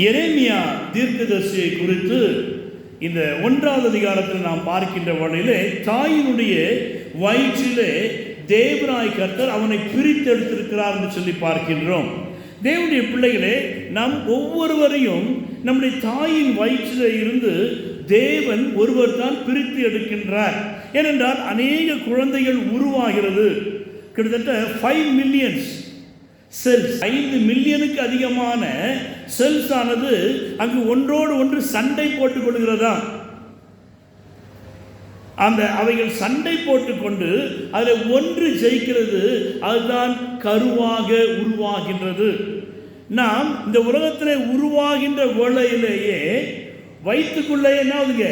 எரேமியா தீர்க்கதரிசியை குறித்து இந்த 1வது அதிகாரத்தில் நாம் பார்க்கின்ற வகையிலே தாயினுடைய வயிற்றிலே தேவனாய் கர்த்தர் அவனை பிரித்தெடுத்திருக்கிறார் என்று சொல்லி பார்க்கின்றோம். தேவனுடைய பிள்ளைகளே, நாம் ஒவ்வொருவரையும் நம்முடைய தாயின் வயிற்றிலே இருந்து தேவன் ஒருவர் தான் பிரித்து எடுக்கின்றார். ஏனென்றால் அநேக குழந்தைகள் உருவாகிறது. கிட்டத்தட்ட 5 மில்லியன் செல்ஸ், 5 மில்லியனுக்கு அதிகமான செல்ஸ் ஆனது அங்கு ஒன்றோடு ஒன்று சண்டை போட்டுக் கொள்கிறதா. அவைகள் சண்டை போட்டுக்கொண்டு அதில் ஒன்று ஜெயிக்கிறது, அதுதான் கருவாக உருவாகின்றது. நாம் இந்த உலகத்தில் உருவாகின்ற வேளையிலேயே வயிற்றுக்குள்ளே என்ன ஆகுதுங்க,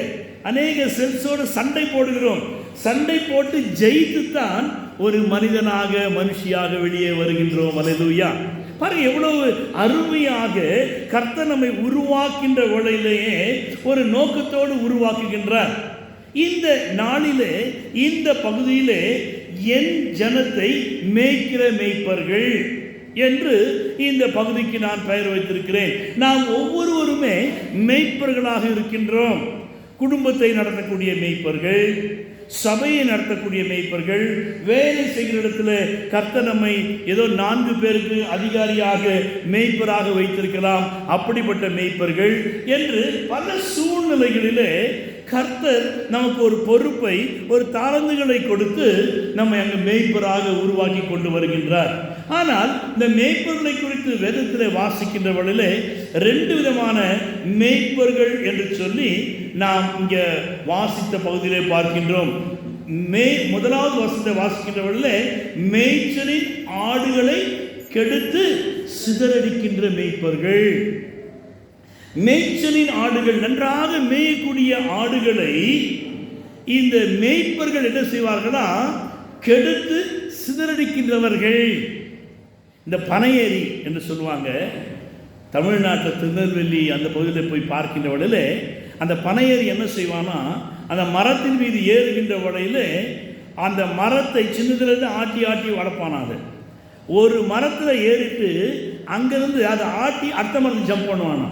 அநேக செல்ஸோடு சண்டை போடுகிறோம். சண்டை போட்டு ஜெயித்து தான் ஒரு மனிதனாக மனுஷியாக வெளியே வருகின்றோம். அல்லேலூயா. பாருங்க, எவ்வளவு அருமையாக கர்த்தர் நம்மை உருவாக்கின்ற வேளையிலேயே ஒரு நோக்கத்தோடு உருவாக்குகின்றார். இந்த நாளிலே, இந்த பகுதியிலே என் ஜனத்தை மேய்க்கிற மேய்ப்பர்கள் என்று இந்த பகுதிக்கு நான் பெயர் வைத்திருக்கிறேன். நாம் ஒவ்வொருவருமே மேய்ப்பர்களாக இருக்கின்றோம். குடும்பத்தை நடத்தக்கூடிய மேய்ப்பர்கள், சபையை நடத்தக்கூடிய மேய்ப்பர்கள், வேலை செய்கிற இடத்துல கர்த்தர் நம்மை ஏதோ 4 பேருக்கு அதிகாரியாக மேய்ப்பராக வைத்திருக்கலாம். அப்படிப்பட்ட மேய்ப்பர்கள் என்று பல சூழ்நிலைகளிலே கர்த்தர் நமக்கு ஒரு பொறுப்பை, ஒரு தாளந்துகளை கொடுத்து நம்மை அங்கு மேய்ப்பராக உருவாக்கி கொண்டு வருகின்றார். ஆனால் இந்த மேய்ப்பர்களை குறித்து வேதத்தில் வாசிக்கின்ற வழியிலே 2 விதமான மேய்ப்பர்கள் என்று சொல்லி நாம் இங்கே வாசித்த பகுதியிலே பார்க்கின்றோம். 1வது வசனத்தை வாசிக்கின்ற வழியிலே மேய்ச்சலின் ஆடுகளை கெடுத்து சிதறடிக்கின்ற மேய்ப்பர்கள். மேய்ச்சலின் ஆடுகள், நன்றாக மேயக்கூடிய ஆடுகளை இந்த மேய்ப்பர்கள் என்ன செய்வார்களா, கெடுத்து சிதறடிக்கின்றவர்கள். இந்த பனையேறி என்று சொல்லுவாங்க. தமிழ்நாட்டில் திருநெல்வேலி அந்த பகுதியில் போய் பார்க்கின்ற வழியில் அந்த பனையேறி என்ன செய்வானா, அந்த மரத்தின் மீது ஏறுகின்ற வழியில் அந்த மரத்தை சின்னதுலேருந்து ஆட்டி ஆட்டி வளர்ப்பானாது. ஒரு மரத்தில் ஏறிட்டு அங்கேருந்து அதை ஆட்டி அடுத்த மரத்தில் ஜம்ப் பண்ணுவானா.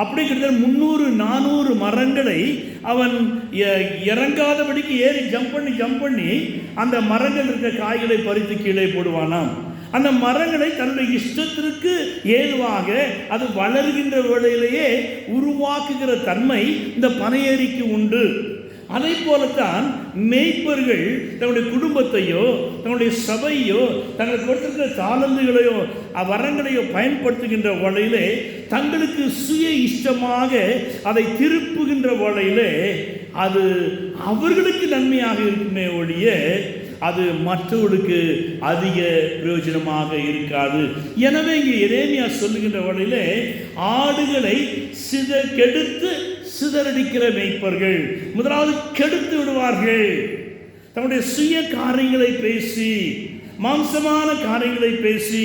அப்படி கிட்டத்தட்ட 300-400 மரங்களை அவன் இறங்காதபடிக்கு ஏறி ஜம்ப் பண்ணி அந்த மரங்கள் இருக்கிற காய்களை பறித்து கீழே போடுவானாம். அந்த மரங்களை தன்னுடைய இஷ்டத்திற்கு ஏதுவாக அது வளர்கின்ற வேளையிலேயே உருவாக்குகிற தன்மை இந்த பனையேறிக்கு உண்டு. அதை போலத்தான் மேய்ப்பர்கள் தன்னுடைய குடும்பத்தையோ, தன்னுடைய சபையோ, தங்களுக்கு கொடுத்திருக்கிற தாளந்துகளையோ வரங்களையோ பயன்படுத்துகின்ற வேளையிலே தங்களுக்கு சுய இஷ்டமாக அதை திருப்புகின்ற வேளையிலே அது அவர்களுக்கு நன்மையாக இருக்குமே ஒழிய அது மற்றவர்களுக்கு அதிக பிரயோஜனமாக இருக்காது. எனவே இங்கே எரேமியா சொல்லுகின்ற வழியிலே ஆடுகளை கெடுத்து சிதறடிக்கிற மேய்ப்பர்கள். முதலாவது கெடுத்து விடுவார்கள். தன்னுடைய சுய காரியங்களை பேசி, மாம்சமான காரியங்களை பேசி,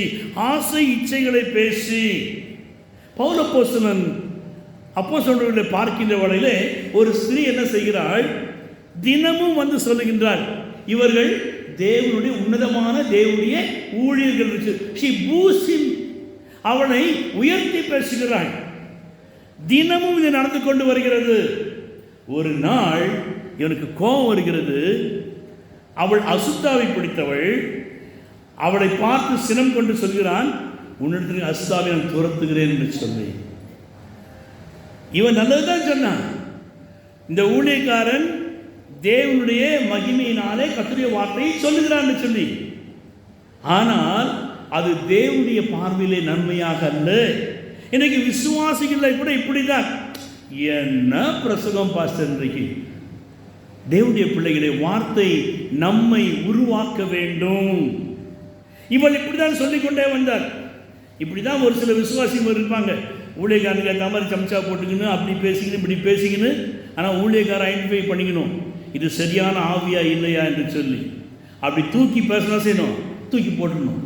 ஆசை இச்சைகளை பேசி, பவுல் அப்போஸ்தலர்களை பார்க்கின்ற வழியிலே ஒரு ஸ்திரீ என்ன செய்கிறாள், தினமும் வந்து சொல்லுகின்றாள், இவர்கள் தேவனுடைய உன்னதமான தேவனுடைய ஊழியர்கள். அவளை உயர்த்தி பேசுகிறாள். தினமும் இது நடந்து கொண்டு வருகிறது. ஒரு நாள் இவனுக்கு கோபம் வருகிறது. அவள் அசுத்தாவை பிடித்தவள். அவளை பார்த்து சினம் கொண்டு சொல்கிறான், உன்னிடத்தில் அசுத்தாவை நான் துரத்துகிறேன் என்று சொல்லி. இவன் நல்லதுதான் சொன்னான். இந்த ஊழியக்காரன் தேவனுடைய மகிமையினாலே கர்த்தருடைய வார்த்தையை சொல்லுகிறான்னு சொல்லி. ஆனால் அது தேவனுடைய பார்வையிலே நன்மையாக அல்ல. இன்னைக்கு விசுவாசிகளை கூட இப்படிதான். என்ன பிரசங்கம் பாஸ்டர் இன்றைக்கு. தேவனுடைய பிள்ளைகளை வார்த்தை நம்மை உருவாக்க வேண்டும். இவள் இப்படிதான் சொல்லிக்கொண்டே வந்தார். இப்படிதான் ஒரு சில விசுவாசிகள் இருப்பாங்க. ஊழியக்காரனுக்கு ஏற்ற மாதிரி சம்சா போட்டுக்கணும், அப்படி பேசிக்கணும், இப்படி பேசிக்கணும். ஆனால் ஊழியக்காரன் ஐடென்டிஃபை பண்ணிக்கணும், இது சரியான ஆவியா இல்லையா என்று சொல்லி. அப்படி தூக்கி பேசினா செய்யணும், தூக்கி போட்டுடணும்.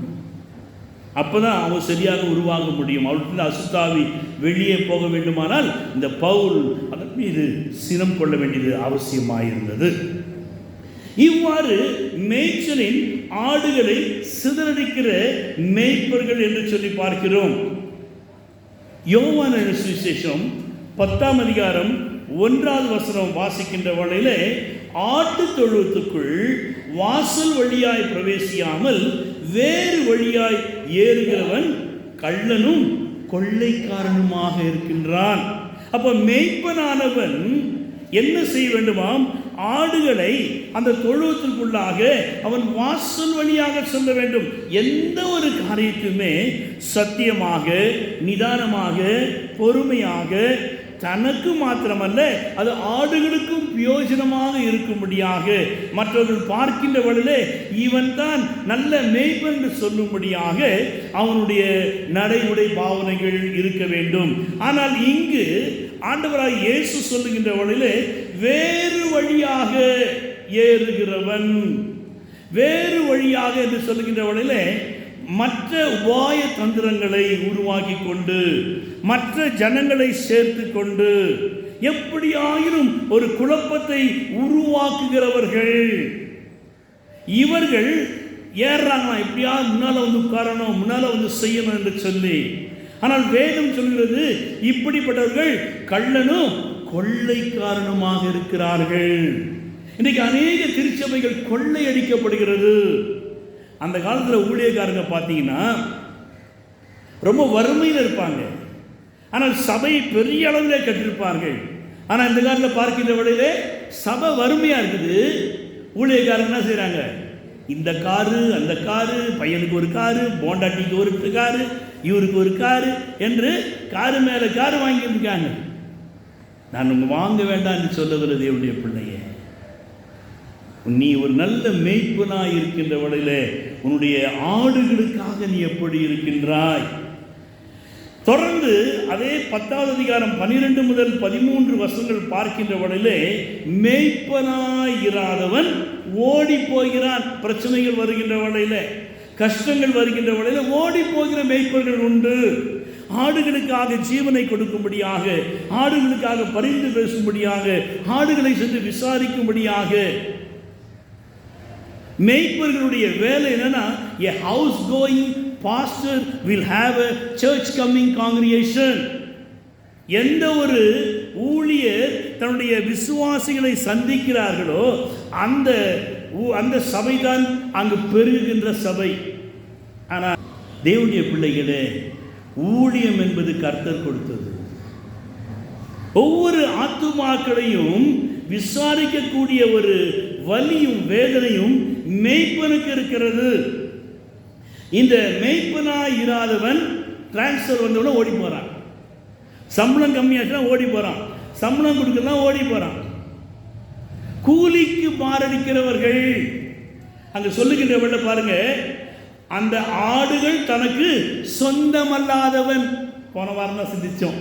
அப்போ தான் அவன் சரியாக உருவாக முடியும். அவளுக்கு அசுத்தாவி வெளியே போக வேண்டுமானால் இந்த பவுல் அதன் மீது சினம் கொள்ள வேண்டியது அவசியமாயிருந்தது. இவ்வாறு மேய்ச்சலின் ஆடுகளை சிதறடிக்கிற மேய்ப்பர்கள் என்று சொல்லி பார்க்கிறோம். யோவான் எழுதின சுவிசேஷம் 10ஆம் அதிகாரம் 1வது வசனம் வாசிக்கின்ற வேளையிலே, ஆட்டு தொழுவத்துக்குள் வாசல் வழியாய் பிரவேசியாமல் வேறு வழியாய் ஏறுகிறவன் கள்ளனும் கொள்ளைக்காரனுமாக இருக்கின்றான். அப்ப மேய்ப்பனானவன் என்ன செய்ய வேண்டுமாம்? ஆடுகளை அந்த தொழுவத்திற்குள்ளாக அவன் வாசல் வழியாக செல்ல வேண்டும். எந்த ஒரு காரியத்தையுமே சத்தியமாக, நிதானமாக, பொறுமையாக, தனக்கு மாத்திரமல்ல அது ஆடுகளுக்கும் பிரயோஜனமாக இருக்கும்படியாக, மற்றவர்கள் பார்க்கின்ற வழியிலே இவன் தான் நல்ல மேய்ப்பன் என்று சொல்லும்படியாக அவனுடைய நடைமுறை பாவனைகள் இருக்க வேண்டும். ஆனால் இங்கு ஆண்டவராய் இயேசு சொல்லுகின்ற வழியிலே வேறு வழியாக ஏறுகிறவன், வேறு வழியாக என்று சொல்லுகின்ற வழியிலே மற்ற உபாய தந்திரங்களை உருவாக்கி கொண்டு, மற்ற ஜனங்களை சேர்த்து கொண்டு, எப்படியாயினும் ஒரு குழப்பத்தை உருவாக்குகிறவர்கள் இவர்கள் ஏறுறாங்களா, எப்படியாவது முன்னால் வந்து உட்காரணும், முன்னால் வந்து செய்யணும் என்று சொல்லி. ஆனால் வேதம் சொல்கிறது இப்படிப்பட்டவர்கள் கள்ளனும் கொள்ளைக்காரனுமாக இருக்கிறார்கள். இன்றைக்கு அநேக திருச்சபைகள் கொள்ளை அடிக்கப்படுகிறது. அந்த காலத்தில் ஊழியக்காரங்க பார்த்தீங்கன்னா ரொம்ப வறுமையில் இருப்பாங்க, ஆனால் சபை பெரிய அளவில் கட்டிருப்பார்கள். ஆனால் இந்த காலத்தில் பார்க்கின்ற வழியிலே சபை வறுமையாக இருக்குது. ஊழியக்காரங்க என்ன செய்கிறாங்க? இந்த காரு, அந்த காரு, பையனுக்கு ஒரு காரு, போண்டாட்டிக்கு ஒரு காரு, இவருக்கு ஒரு காரு என்று காரு மேலே காரு வாங்கியிருக்காங்க. நான் உங்க வாங்க வேண்டாம் என்று சொல்லவில்லை தேவனுடைய பிள்ளையே. நீ ஒரு நல்ல மேய்ப்பனாய் இருக்கின்ற வழியிலே உன்னுடைய ஆடுகளுக்காக நீ எப்படி இருக்கின்றாய்? தொடர்ந்து அதே 10வது அதிகாரம் 12 முதல் 13 வசனங்கள் பார்க்கின்ற வழியிலே, மேய்ப்பனாய் இராதவன் ஓடி போகிறான். பிரச்சனைகள் வருகின்ற வழியிலே, கஷ்டங்கள் வருகின்ற வழியில ஓடி போகிற மேய்ப்பர்கள் உண்டு. ஆடுகளுக்காக ஜீவனை கொடுக்கும்படியாக, ஆடுகளுக்காக பரிந்து பேசும்படியாக, ஆடுகளை சென்று விசாரிக்கும்படியாக. மேய்ப்பர்களுடைய வேலை என்னன்னா, a house going pastor will have a church coming congregation. எந்த ஒரு ஊழியர் தன்னுடைய விசுவாசிகளை சந்திக்கிறார்களோ அந்த சபைதான் அங்கு பெருகுகின்ற சபை. ஆனால் தேவனுடைய பிள்ளைகளே, ஊழியம் என்பது கர்த்தர் கொடுத்தது. ஒவ்வொரு ஆத்துமாக்களையும் விசாரிக்கக்கூடிய ஒரு வலியும் வேதனையும் மேய்ப்பனுக்கு இருக்கிறது. இந்த மேய்ப்பனாய் இராதவன் டிரான்ஸ்ஃபர் வந்தவுடனே ஓடி போறான். சம்பளம் கம்மியாச்சுன்னா ஓடி போறான், சம்பளம் கொடுக்கலாம் ஓடி போறான். கூலிக்கு மாரடிக்கிறவர்கள் அங்க சொல்லுகின்ற பாருங்க, அந்த ஆடுகள் தனக்கு சொந்தமல்லாதவன். போன வாரம் தான் சிந்திச்சோம்,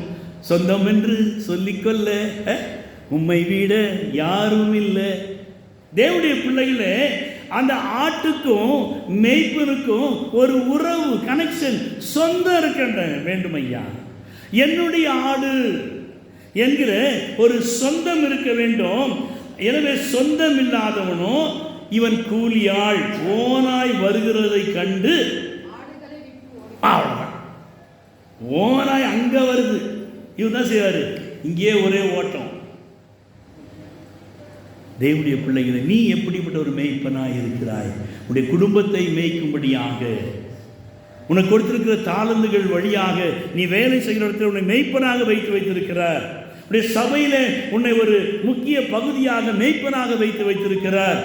சொந்தம் என்று சொல்லிக்கொள்ள உம்மை விட யாரும் இல்லை. தேவனுடைய பிள்ளைகளே, அந்த ஆட்டுக்கும் மேய்ப்பனுக்கும் ஒரு உறவு, கனெக்ஷன், சொந்தம் இருக்கின்ற வேண்டும் ஐயா. என்னுடைய ஆடு என்கிற ஒரு சொந்தம் இருக்க வேண்டும். எனவே சொந்தம் இல்லாதவனோ இவன் கூலியாள், ஓனாய் வருகிறதை கண்டு ஓனாய் அங்க வருது, இவன் தான் செய்வாரு, இங்கே ஒரே ஓட்டம். தேவனுடைய பிள்ளைகளை, நீ எப்படிப்பட்ட ஒரு மேய்ப்பனாய் இருக்கிறாய்? உன்னுடைய குடும்பத்தை மேய்க்கும்படியாக, உனக்கு கொடுத்திருக்கிற தாளந்துகள் வழியாக நீ வேலை செய்கிற இடத்துல உன்னை மேய்ப்பனாக வைத்திருக்கிறார். உன்னுடைய சபையில உன்னை ஒரு முக்கிய பகுதியாக மேய்ப்பனாக வைத்திருக்கிறார்.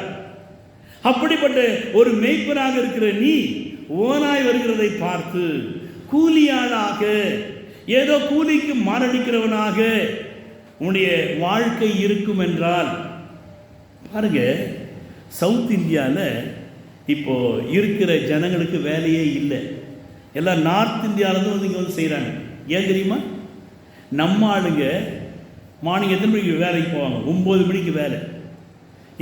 அப்படிப்பட்ட ஒரு மேய்ப்பனாக இருக்கிற நீ ஓனாய் வருகிறதை பார்த்து கூலியாளாக, ஏதோ கூலிக்கு மாரடிக்கிறவனாக உன்னுடைய வாழ்க்கை இருக்கும் என்றால் பாருங்க, சவுத் இந்தியாவில் இப்போ இருக்கிற ஜனங்களுக்கு வேலையே இல்லை. எல்லாம் நார்த் இந்தியாவிலேருந்து வந்து இங்கே வந்து செய்கிறாங்க. ஏன் தெரியுமா? நம்ம ஆளுங்க மார்னிங் எத்தனை மணிக்கு வேலைக்கு போவாங்க? 9 மணிக்கு வேலை.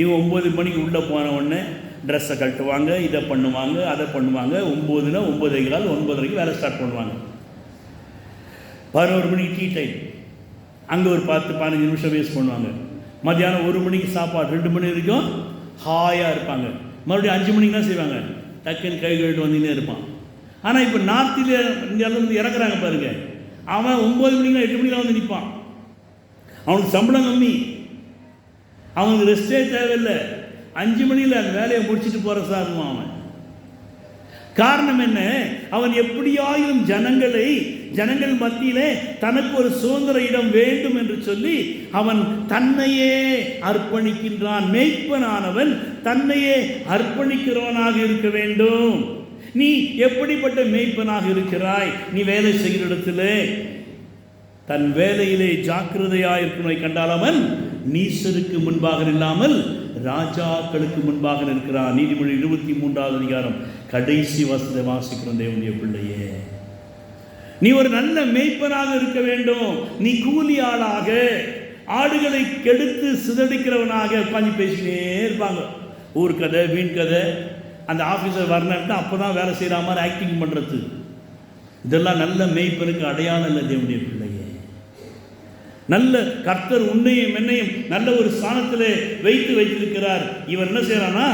இவங்க 9 மணிக்கு உள்ளே போன உடனே ட்ரெஸ்ஸை கட்டுவாங்க, இதை பண்ணுவாங்க, அதை பண்ணுவாங்க. 9னா 9:15 9:30 வேலை ஸ்டார்ட் பண்ணுவாங்க. 11 மணிக்கு டீ டைம், அங்கே ஒரு 10-15 நிமிஷம் வேஸ்ட் பண்ணுவாங்க. மத்தியானம் 1 மணிக்கு சாப்பாடு, 2 மணி வரைக்கும் ஹாயாக இருப்பாங்க. மறுபடியும் 5 மணிக்கு தான் செய்வாங்க, டக்குன்னு கை கழுவிட்டு வந்துன்னே இருப்பான். ஆனால் இப்போ நார்த் இந்தியாவிலேருந்து இறக்குறாங்க பாருங்க, அவன் 9 மணிக்கு 8 மணிக்கு வந்து நிற்பான். அவனுக்கு சம்பளம் கம்மி, அவனுக்கு ரெஸ்டே தேவையில்லை. 5 மணியில் அந்த வேலையை முடிச்சுட்டு போகிற சாருவான் அவன். காரணம் என்ன? அவன் எப்படியாயும் ஜனங்கள் மத்தியிலே தனக்கு ஒரு சுதந்திர இடம் வேண்டும் என்று சொல்லி அவன் தன்னையே அர்ப்பணிக்கின்றான். மேய்ப்பனானவன் தன்னையே அர்ப்பணிக்கிறவனாக இருக்க வேண்டும். நீ எப்படிப்பட்ட மேய்ப்பனாக இருக்கிறாய்? நீ வேலை செய்கிற இடத்துல தன் வேலையிலே ஜாக்கிரதையாக இருக்கிறவனை கண்டால் அவன் நீசருக்கு முன்பாக இல்லாமல் ராஜாக்களுக்கு முன்பாக இருக்கிறான். நீதிமொழி 23வது அதிகாரம் கடைசி வசனத்தை வாசிக்கிறோம். தேவனுடைய பிள்ளையே, நீ ஒரு நல்ல மேய்ப்பனாக இருக்க வேண்டும். நீ கூலி ஆளாக ஆடுகளை கெடுத்து சிதறடிக்கிறவனாக உட்காந்து பேசினே இருப்பாங்க. ஊர் கதை, வீண் கதை. அந்த ஆஃபீஸர் வரணும்னா அப்போ தான் வேலை செய்கிற மாதிரி ஆக்டிங் பண்ணுறது. இதெல்லாம் நல்ல மேய்ப்பனுக்கு அடையாளம் இல்லை. தேவனுடைய பிள்ளையே, நல்ல கர்த்தர் உன்னையும் என்னையும் நல்ல ஒரு ஸ்தானத்தில் வைத்திருக்கிறார். இவன் என்ன செய்யறானா?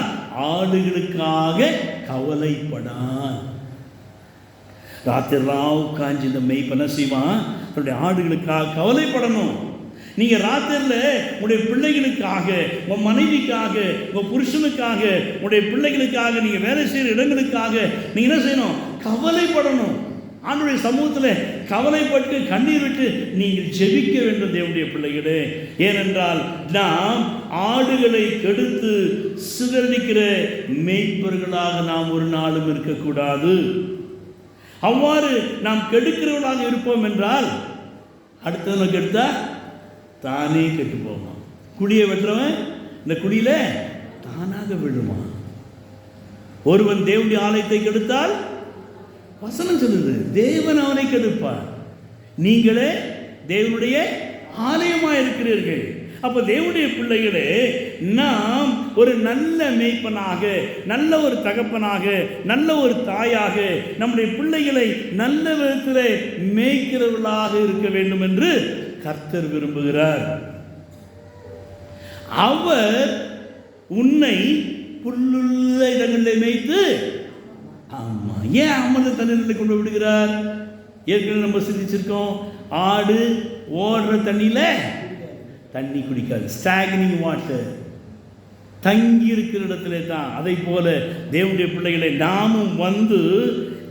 ஆடுகளுக்காக கவலைப்படான். ராத்திரிலாம் உட்காந்து இந்த மேய்ப்பன செய்வான், தன்னுடைய ஆடுகளுக்காக கவலைப்படணும். நீங்க ராத்திரியில் உங்களுடைய பிள்ளைகளுக்காக, உங்க மனைவிக்காக, உங்க புருஷனுக்காக, உங்களுடைய பிள்ளைகளுக்காக, நீங்க வேலை செய்கிற இடங்களுக்காக நீங்க என்ன செய்யணும்? கவலைப்படணும். ஆண்டவருடைய சமூகத்தில் கவலைப்பட்டு கண்ணீர் விட்டு நீங்கள் ஜெபிக்க வேண்டும் தேவனுடைய பிள்ளைகளே. ஏனென்றால் நாம் ஆடுகளை கெடுத்து சிதறடிக்கிற மேய்ப்பர்களாக நாம் ஒரு நாளும் இருக்கக்கூடாது. அவ்வாறு நாம் கெடுக்கிறவர்களாக இருப்போம் என்றால் அடுத்தவனை கெடுத்தா தானே கெட்டு போவான். குழியை வெட்டுறவன் இந்த குழியில தானாக விழுவான். ஒருவன் தேவனுடைய ஆலயத்தை கெடுத்தால் வசனம் சொல்லுது, தேவன் அவனை கெடுப்பார். நீங்களே தேவனுடைய ஆலயமாக இருக்கிறீர்கள். அப்போ தேவனுடைய பிள்ளைகளே, நாம் ஒரு நல்ல மேய்ப்பனாக, நல்ல ஒரு தகப்பனாக, நல்ல ஒரு தாயாக நம்முடைய பிள்ளைகளை நல்ல விதத்தில் மேய்க்கிறவர்களாக இருக்க வேண்டும் என்று கர்த்தர் விரும்புகிறார். அவர் உன்னை புல்லுள்ள இடங்களில் மேய்த்து, ஆமா, ஏன் அமர்ந்த தண்ணீரில் கொண்டு விடுகிறார்? ஏற்கனவே நம்ம சிந்திச்சிருக்கோம், ஆடு ஓடுற தண்ணியில தண்ணி குடிக்காது. ஸ்டாக்னிங் வாட்டர், தங்கி இருக்கிற இடத்துல தான். அதை போல தேவனுடைய பிள்ளைகளை நாமும் வந்து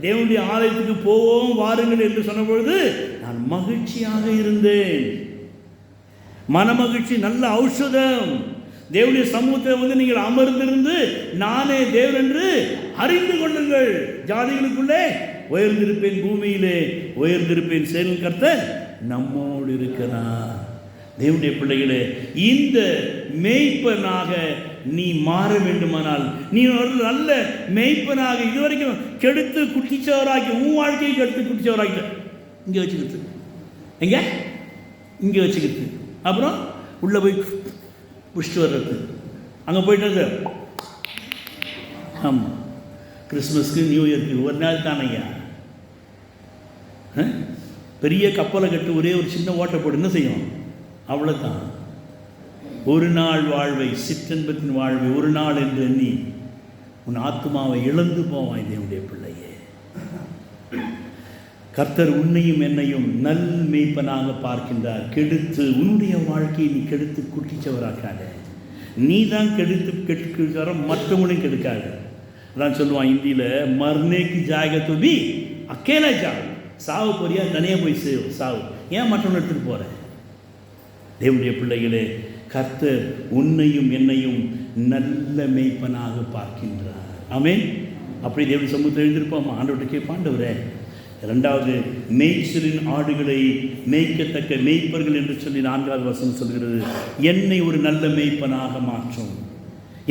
தேவனுடைய ஆலயத்துக்கு போவோம் வாருங்கள் என்று சொன்ன பொழுது நான் மகிழ்ச்சியாக இருந்தேன். மன மகிழ்ச்சி நல்ல ஔஷதம். தேவனுடைய சமூகத்தில் வந்து நீங்கள் அமர்ந்திருந்து நானே தேவன் என்று அறிந்து கொள்ளுங்கள். ஜாதிகளுக்குள்ளே உயர்ந்திருப்பேன், பூமியிலே உயர்ந்திருப்பேன், செயல் கர்த்தர் நம்மோடு இருக்கிறார். தேவனுடைய பிள்ளைகளே, இந்த மேய்ப்பனாக நீ மாற வேண்டுமானால், நீ ஒரு நல்ல மேய்ப்பனாக இதுவரைக்கும் கெடுத்து குட்டிச்சவராக்கி, உன் வாழ்க்கையை கெடுத்து குட்டிச்சவராக்கி இங்கே வச்சுக்கிட்டு, எங்க இங்கே வச்சுக்கிட்டு, அப்புறம் உள்ளே போய் புஷ்டு வர்றது, அங்கே போயிட்டு ஆமாம், கிறிஸ்மஸ்க்கு நியூ இயர்க்கு ஒரு நாள் தானையா, பெரிய கப்பலை கட்டு ஒரே ஒரு சின்ன ஓட்டை போட்டு என்ன செய்யும்? அவ்வளோதான். ஒரு நாள் வாழ்வை, சிற்றன்பத்தின் வாழ்வை ஒரு நாள் என்று எண்ணி உன் ஆத்மாவை இழந்து போவாய். தேவனுடைய பிள்ளையே, கர்த்தர் உன்னையும் என்னையும் நல் மேய்ப்பனாக பார்க்கின்றார். கெடுத்து உன்னுடைய வாழ்க்கையை நீ கெடுத்து குட்டிச்சவராக்காத. நீ தான் கெடுத்து கெடுக்கிற, மற்றவங்களையும் கெடுக்காத. அதான் சொல்லுவான் இந்தியில், மர்னேக்கு ஜாக துபி அக்கேலா ஜா, சாவு போறியா தனியாக போய் சாவு, ஏன் மற்றவங்க எடுத்துகிட்டு போகிற? தேவனுடைய பிள்ளைகளே, கர்த்தர் உன்னையும் என்னையும் நல்ல மேய்ப்பனாக பார்க்கின்றார். ஆமென். அப்படி தேவனுடைய சமூகத்தில் எழுந்திருப்போம். ஆண்டவர்கிட்ட கேட்பாண்டவரே, இரண்டாவது, மேய்ச்சலின் ஆடுகளை மேய்க்கத்தக்க மேய்ப்பர்கள் என்று சொல்லி 4வது வசனம் சொல்கிறது. என்னை ஒரு நல்ல மேய்ப்பனாக மாற்றும்,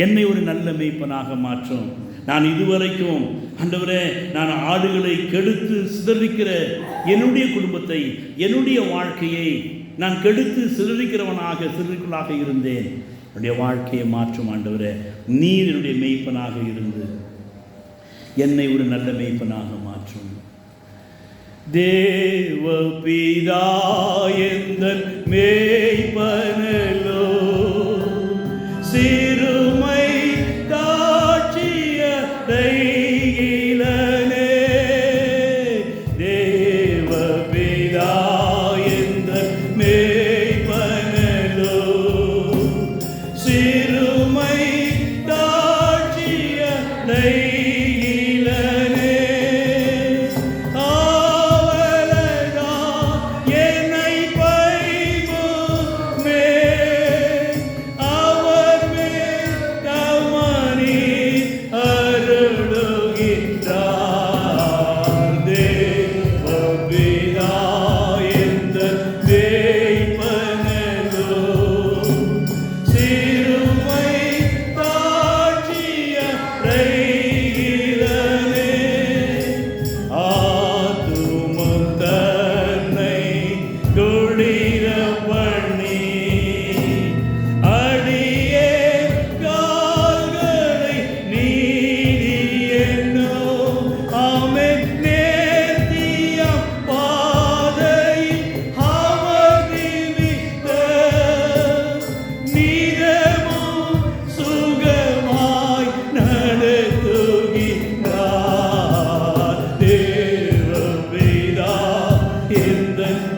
என்னை ஒரு நல்ல மேய்ப்பனாக மாற்றும். நான் இதுவரைக்கும் ஆண்டவரே, நான் ஆடுகளை கெடுத்து சிதறிக்கிற என்னுடைய குடும்பத்தை, என்னுடைய வாழ்க்கையை நான் கெடுத்து சிதறிக்குள்ளாக இருந்தேன். என்னுடைய வாழ்க்கையை மாற்றும் ஆண்டவரே. நீர் என்னுடைய மேய்ப்பனாக இருந்து என்னை ஒரு நல்ல மேய்ப்பனாக மாற்றும். தேவ பிதா எந்தன் மேய்ப்பனலோ, சிறுமை தாட்சிய தையிலனே. தேவ பிதா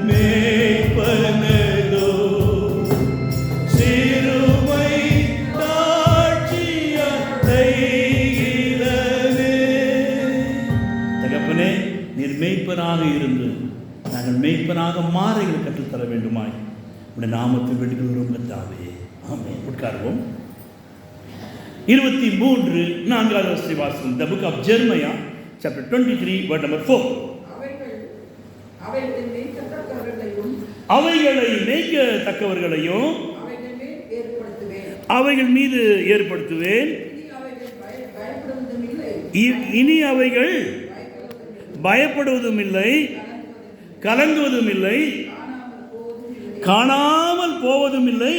மேய்ப்பனதோ சிறுமை தாட்சிய தைகிறதே. தகப்பனே, நீர் மேய்ப்பனாக இருந்து நாங்கள் மேய்ப்பனாக மாற எங்களுக்கு கற்றுத்தர வேண்டுமாய் உடைய நாமத்தை வேண்டுகிறோம் கர்த்தாவே. ஆமென். உட்காருவோம். 23:4 வாசகம். The book of Jeremiah, chapter 23, verse number 4. அவைகளை மேய்க்கத்தக்கவர்களையும் அவைகள் மீது ஏற்படுத்துவேன். இனி அவைகள் பயப்படுவதும் இல்லை, கலங்குவதும் இல்லை, காணாமல் போவதும் இல்லை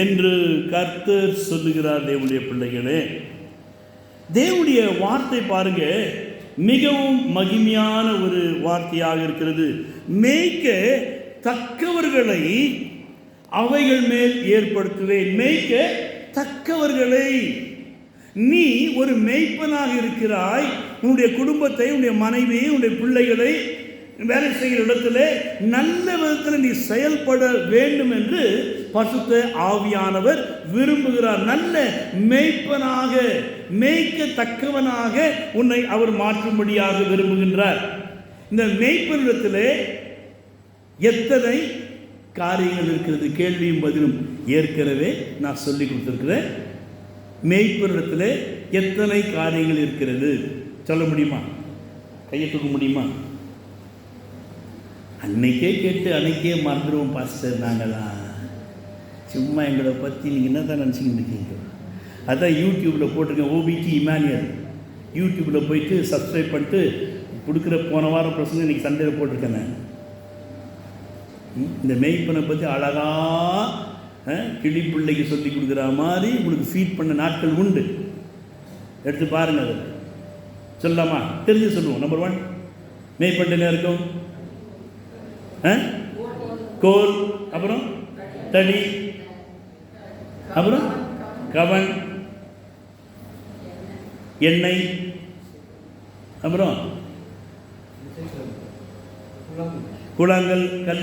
என்று கர்த்தர் சொல்லுகிறார். தேவனுடைய பிள்ளைகளே, தேவனுடைய வார்த்தை பாருங்க, மிகவும் மகிமையான ஒரு வார்த்தையாக இருக்கிறது. மேய்க்க தக்கவர்களை அவைகள் மேல் ஏற்படுத்துவேன். மேய்க்க தக்கவர்களை. நீ ஒரு மேய்ப்பனாக இருக்கிறாய். உன்னுடைய குடும்பத்தை, உன்னுடைய மனைவியை, உன்னுடைய பிள்ளைகளை வேலை செய்கிற இடத்துல நல்ல விதத்தில் நீ செயல்பட வேண்டும் என்று பரிசுத்த ஆவியானவர் விரும்புகிறார். நல்ல மேய்ப்பனாக, மேய்க்கத்தக்கவனாக உன்னை அவர் மாற்றும்படியாக விரும்புகின்றார். இந்த மேய்ப்பனிடத்தில் எத்தனை காரியங்கள் இருக்கிறது? கேள்வியும் பதிலும் ஏற்கனவே நான் சொல்லி கொடுத்துருக்கிறேன். மேய்ப்பனிடத்தில் எத்தனை காரியங்கள் இருக்கிறது சொல்ல முடியுமா? கையை தூக்க முடியுமா? அன்னைக்கே கேட்டு அன்னைக்கே மறந்துடுவோம் பாஸ்டர். நாங்களாம் சும்மா எங்களை பற்றி நீங்கள் என்ன தான் நினச்சிக்கிட்டு இருக்கீங்க? அதான் யூடியூப்பில் போட்டிருக்கேன், ஓபிடி இமானுவேல். யூடியூப்பில் போயிட்டு சப்ஸ்கிரைப் பண்ணிட்டு கொடுக்குற போன வாரம் பிரச்சனை இன்றைக்கி சண்டேயில் போட்டிருக்கேன் நான். இந்த மெய்ப்பனை பற்றி அழகாக கிளி பிள்ளைக்கு சொல்லி கொடுக்குற மாதிரி உங்களுக்கு ஃபீட் பண்ண நாட்கள் உண்டு. எடுத்து பாருங்கள். அதில் சொல்லலாமா? தெரிஞ்சு சொல்லுவோம். நம்பர் 1, மெய்ப்பன் என்ன இருக்கும்? கோல், அப்புறம் தடி, அப்புறம் கவன், எண்ணெய், அப்புறம் குளங்கள், கல்,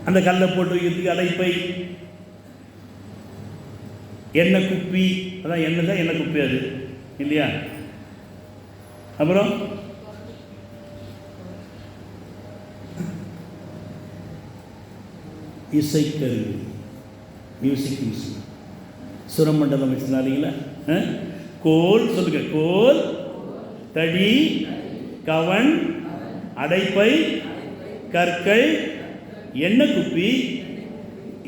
அந்த கல்லை போட்டு வைக்கிறதுக்கு அடைப்பை, எண்ணெய் குப்பி, அதான் எண்ணெய் தான் எண்ணெய் குப்பி அது இல்லையா? அப்புறம் இசைக்கருவி, மியூசிக் இன்ஸ்ட்ருமெண்ட், சுரமண்டலம் வச்சுருந்தாங்களா? கோல் சொல்லுங்க. கோல், தடி, கவன், அடைப்பை, கற்கள், எண்ணெய் குப்பி,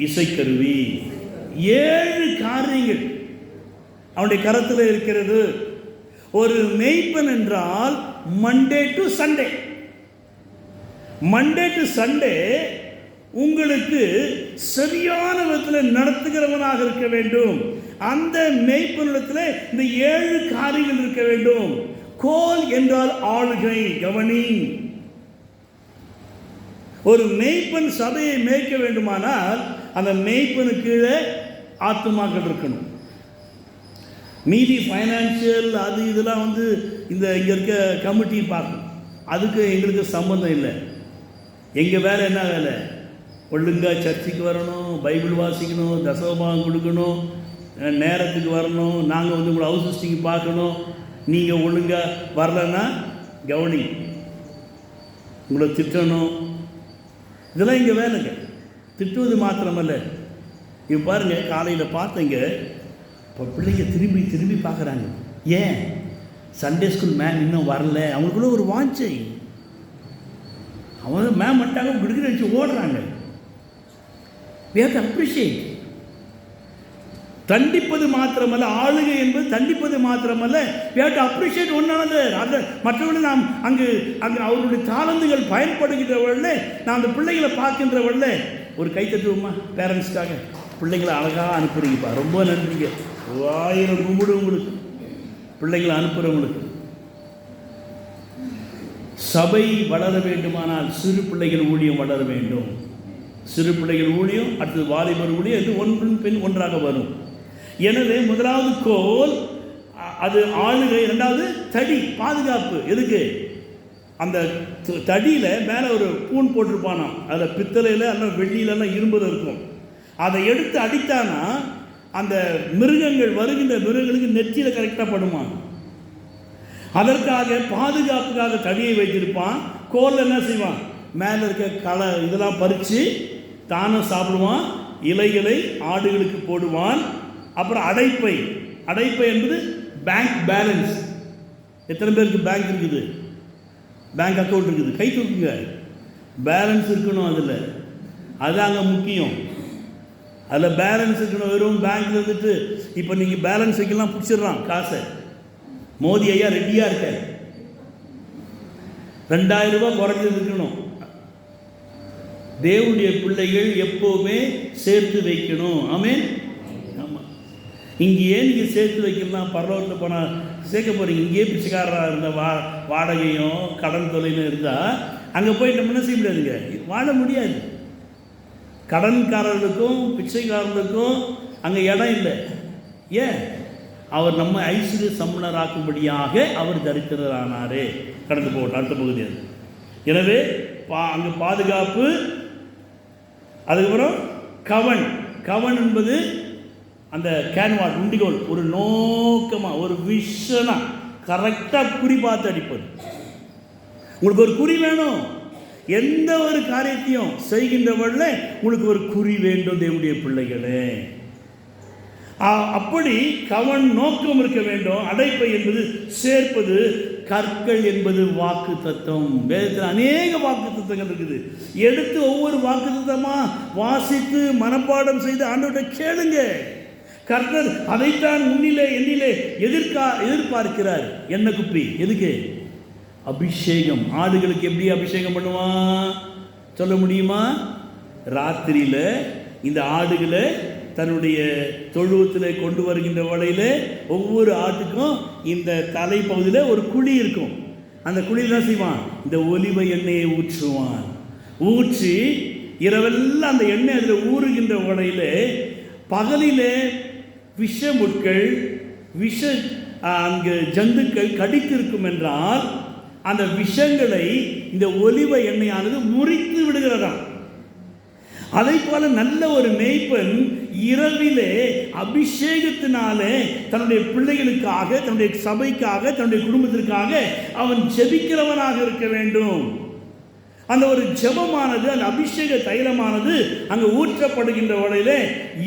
இசைக்கருவி. 7 காரியங்கள் அவனுடைய கரத்தில் இருக்கிறது. ஒரு மேய்ப்பன் என்றால் Monday to Sunday, Monday to Sunday உங்களுக்கு சரியான விதத்தில் நடத்துகிறவனாக இருக்க வேண்டும். அந்த மேய்ப்பனிடத்தில் இந்த 7 காரியங்கள் இருக்க வேண்டும். கோல் என்றால் ஆளுகை, கவனி. ஒரு மேய்ப்பன் சபையை மேய்க்க வேண்டுமானால் அந்த மேய்ப்பனுக்கு கீழே ஆத்துமாக்கள் இருக்கணும். மீதி ஃபைனான்சியல் அது இதெல்லாம் இந்த இங்கே இருக்க கமிட்டி பார்க்கணும். அதுக்கு எங்களுக்கு சம்பந்தம் இல்லை. எங்கள் வேலை என்ன வேலை? ஒழுங்காக சர்ச்சுக்கு வரணும், பைபிள் வாசிக்கணும், தசமபாகம் கொடுக்கணும், நேரத்துக்கு வரணும். நாங்கள் உங்களை ஹவுஸ் ஹிஸ்டிங் பார்க்கணும். நீங்கள் ஒழுங்காக வரலன்னா கவனி, உங்களை திட்டணும். இதெல்லாம் எங்கள் வேலைங்க. திட்டுவது மாத்திரமல்ல. இப்போ பாருங்கள், காலையில் பார்த்தீங்க, இப்போ பிள்ளைங்க திரும்பி திரும்பி பார்க்குறாங்க. ஏன்? சண்டே ஸ்கூல் மேம் இன்னும் வரல. அவங்களுக்குள்ள ஒரு வாஞ்சை. அவங்க மேம் வந்துட்டாங்க, கிடுக்கிட்டு வச்சு ஓடுறாங்க. we have to appreciate. தண்டிப்பது மாத்திரமல்ல, ஆளுகை என்பது தண்டிப்பது மாத்திரமல்ல, we have to appreciate one another. அந்த மற்றவர்கள் நாம் அங்கு அவர்களுடைய தாளந்துகள் பயன்படுகின்றவர்களே, நான் அந்த பிள்ளைகளை பார்க்கின்றவர்களே ஒரு கை தட்டுவோமா? பேரண்ட்ஸ்க்காக பிள்ளைங்களை அழகாக அனுப்புறீங்கப்பா, ரொம்ப நன்றிங்க. 1000 கும்பிடு உங்களுக்கு, பிள்ளைங்களை அனுப்புகிறவங்களுக்கு. சபை வளர வேண்டுமானால் சிறு பிள்ளைகள் ஊழியம் வளர வேண்டும். சிறு பிள்ளைகள் ஊழியம், அடுத்தது வாலிபர் ஊழியம், இது ஒன்றின் பின் ஒன்றாக வரும். எனவே முதலாவது கோல், அது ஆளுகை. இரண்டாவது தடி, பாதுகாப்பு. எதுக்கு? அந்த தடியில் மேலே ஒரு பூன் போட்டிருப்பானாம். அதில் பித்தளையில் எல்லாம் வெள்ளியிலலாம் இரும்புல இருக்கும். அதை எடுத்து அடித்தானா அந்த மிருகங்கள், வருகின்ற மிருகங்களுக்கு நெற்றியில் கரெக்டாக படுமா. அதற்காக பாதுகாப்புக்காக தடியை வைத்திருப்பான். கோலில் என்ன செய்வான், மேலே இருக்க களை இதெல்லாம் பறித்து தானும் சாப்பிடுவான். இலைகளை ஆடுகளுக்கு போடுவான். அப்புறம் அடைப்பை என்பது பேங்க் பேலன்ஸ். எத்தனை பேருக்கு பேங்க் இருக்குது, பேங்க் அக்கௌண்ட் இருக்குது? கை தூக்குங்க. பேலன்ஸ் இருக்கணும், அது அங்கே முக்கியம். அதில் பேலன்ஸ் இருக்கணும். வெறும் பேங்க்கில் இருந்துட்டு இப்போ நீங்கள் பேலன்ஸ் வைக்கலாம் பிடிச்சிடுறான் காசை. மோடி ஐயா ரெடியாக இருக்க, 2000 ரூபாய் குறைஞ்சது இருக்கணும். தேவனுடைய பிள்ளைகள் எப்போவுமே சேர்த்து வைக்கணும். ஆமென். ஆமாம். இங்கேயே நீங்கள் சேர்த்து வைக்கலாம். பரலோகத்தில் போனால் சேர்க்க போகிறீங்க. இங்கேயே பிச்சைக்காரராக இருந்த வாடகையும் கடன் தொலைன்னு இருந்தால் அங்கே போய் நம்ம என்ன செய்ய முடியாதுங்க, வாழ முடியாது. கடன்காரர்களுக்கும் பிச்சைக்காரர்களுக்கும் அங்கே இடம் இல்லை. ஏன்? அவர் நம்ம ஐஸ்வர்ய சம்பளராக்கும்படியாக அவர் தரித்திரரானாரே. கடந்து போகட்டும், அடுத்த பகுதி அது. எனவே அங்கே பாதுகாப்பு. அதுக்கப்புறம் கவன் என்பது அந்த கேன்வாஸ் உண்டிகோல், ஒரு நோக்கமாக ஒரு விஷனாக கரெக்டாக குறி பார்த்து அடிப்பது. உங்களுக்கு ஒரு குறி வேணும். எந்த ஒரு காரியத்தையும் செய்கின்றவர்கள உங்களுக்கு ஒரு குறி வேண்டும் தேவனுடைய பிள்ளைகளே. அப்படி கவன் நோக்கம் இருக்க வேண்டும். அடைப்பை என்பது சேர்ப்பது. கற்கள் என்பது வாக்கு தத்துவம். வேதத்தில் அநேக வாக்கு தத்துவங்கள் இருக்குது. எடுத்து ஒவ்வொரு வாக்கு தத்துவமாக வாசித்து மனப்பாடம் செய்து ஆண்டவர்கிட்ட கேளுங்க. கர்த்தர் அதைத்தான் முன்னிலே என்னிலே எதிர்பார்க்கிறார். என்ன குப்பி எதுக்கு? அபிஷேகம். ஆடுகளுக்கு எப்படி அபிஷேகம் பண்ணுவான் சொல்ல முடியுமா? ராத்திரியில் இந்த ஆடுகளை தன்னுடைய தொழுவத்தில் கொண்டு வருகின்ற வேளையில் ஒவ்வொரு ஆட்டுக்கும் இந்த தலைப்பகுதியில் ஒரு குழி இருக்கும். அந்த குழியில் என்ன செய்வான்? இந்த ஒலிவ எண்ணெயை ஊற்றுவான். ஊற்றி இரவெல்லாம் அந்த எண்ணெய் அதில் ஊறுகின்ற வேளையில் பகலிலே விஷமுட்கள் அங்கு ஜந்துக்கள் கடித்திருக்கும் என்றால் அந்த விஷங்களை இந்த ஒலிவ எண்ணெயானது முறித்து விடுகிறதாம். அதை போல நல்ல ஒரு மேய்ப்பன் இரவிலே அபிஷேகத்தினாலே தன்னுடைய பிள்ளைகளுக்காக, தன்னுடைய சபைக்காக, தன்னுடைய குடும்பத்திற்காக அவன் ஜெபிக்கிறவனாக இருக்க வேண்டும். அந்த ஒரு ஜெபமானது, அந்த அபிஷேக தைலமானது அங்கு ஊற்றப்படுகின்ற வேளையிலே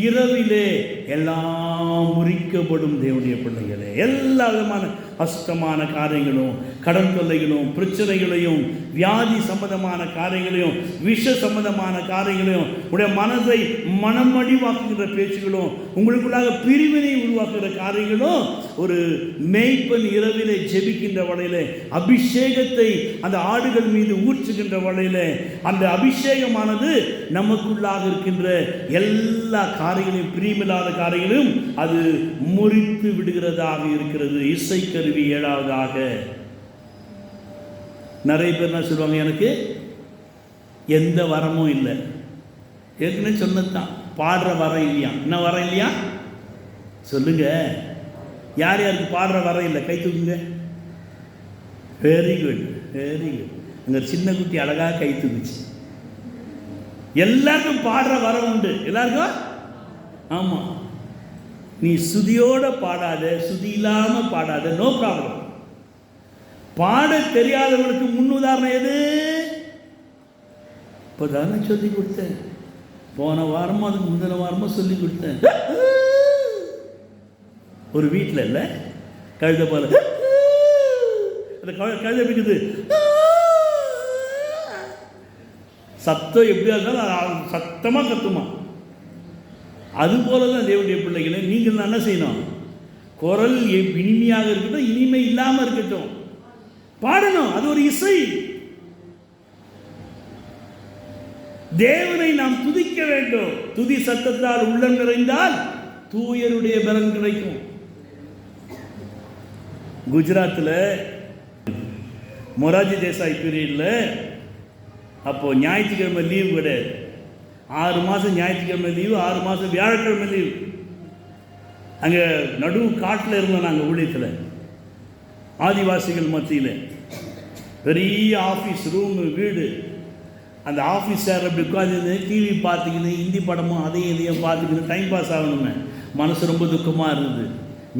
இரவிலே எல்லாம் முறிக்கப்படும். தேவனுடைய பிள்ளைகளே, எல்லா விதமான அசுத்தமான காரியங்களும், கடன் தொல்லைகளும், பிரச்சனைகளையும், வியாதி சம்பந்தமான காரியங்களையும், விஷ சம்பந்தமான காரியங்களையும், உடைய மனதை மனமடிவாக்குகின்ற பேச்சுகளும், உங்களுக்குள்ளாக பிரிவினை உருவாக்குகிற காரியங்களும் ஒரு மேய்ப்பன் இரவிலே ஜெபிக்கின்ற வேளையிலே அபிஷேகத்தை அந்த ஆடுகள் மீது ஊற்றுகின்ற வேளையிலே அந்த அபிஷேகமானது நமக்குள்ளாக இருக்கின்ற எல்லா காரியங்களையும், பிரியமில்லாத காரியங்களையும் அது முறித்து விடுகிறதாக இருக்கிறது. இசைக்கருவி 7ஆவதாக. நிறைய பேர் என்ன சொல்லுவாங்க, எனக்கு எந்த வரமும் இல்லை. ஏற்கனவே சொன்னதுதான், பாடுற வரம் இல்லையா? என்ன வரம் இல்லையா சொல்லுங்க. யார் யாருக்கு பாடுற வரம் இல்லை கை தூக்குங்க. Very good, very good. அங்கே சின்ன குட்டி அழகாக கை தூக்குச்சு. எல்லாருக்கும் பாடுற வரம் உண்டு. எல்லாருக்கும். ஆமாம். நீ சுதியோட பாடாத, சுதி இல்லாமல் பாடாத, நோ ப்ராப்ளம். பாட தெரியாதவங்களுக்கு முன் உதாரணம் எது? இப்போ தானே சொல்லி கொடுத்தேன். போன வாரமும் அதுக்கு முந்தின வாரமும் சொல்லி கொடுத்தேன். ஒரு வீட்டில் இல்லை, கழுதை போல அந்த கழுதை பிடிக்குது. சத்தம் எப்படியா இருந்தாலும் சத்தமாக கத்துமா. அதுபோல தான் தேவனுடைய பிள்ளைகளை நீங்கள் என்ன செய்யணும்? குரல் இனிமையாக இருக்கட்டும், இனிமை இல்லாமல் இருக்கட்டும், பாடணும். அது ஒரு இசை. தேவனை நாம் துதிக்க வேண்டும். துதி சத்தத்தால் உள்ளம் நிறைந்தால் தூயருடைய பலன் கிடைக்கும். குஜராத்தில் மொராஜி தேசாய் பீரியடில் அப்போது ஞாயிற்றுக்கிழமை லீவு கிடையாது. 6 மாதம் ஞாயிற்றுக்கிழமை லீவு, 6 மாதம் வியாழக்கிழமை லீவு. அங்கே நடுவு காட்டில் இருந்தோம் நாங்கள் ஊழியத்தில், ஆதிவாசிகள் மத்தியில். பெரிய ஆஃபீஸ் ரூமு வீடு. அந்த ஆஃபீஸ் சேர் அப்படி உட்காந்து டிவி பார்த்துக்கின்னு ஹிந்தி படமும் அதையும் இதையும் பார்த்துக்கின்னு டைம் பாஸ் ஆகணுமே. மனசு ரொம்ப துக்கமாக இருந்தது.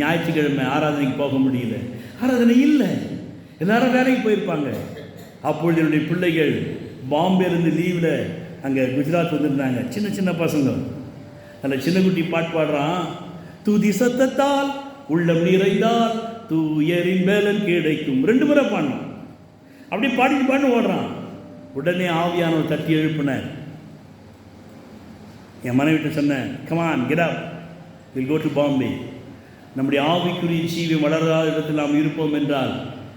ஞாயிற்றுக்கிழமை ஆராதனைக்கு போக முடியல. ஆராதனை இல்லை, எல்லாரும் வேலைக்கு போயிருப்பாங்க. அப்பொழுது என்னுடைய பிள்ளைகள் பாம்பேலேருந்து லீவில் அங்கே குஜராத் வந்திருந்தாங்க. சின்ன சின்ன பசங்க. அதில் சின்ன குட்டி பாட்டு பாடுறான். துதி சத்தத்தால் உள்ளம் நிறைந்தால் தூயரின் பேலன் கிடைக்கும். 2 முறை பாடணும். அப்படி பாடி ஓடுறான். உடனே ஆவியானவர் தட்டி எழுப்பினார். என் மனைவிட்ட சொன்னேன், come on get up, will go to Bombay. நம்முடைய ஆவிக்குரிய ஜீவன் வளராத இடத்தில் நாம் இருப்போம் என்றால்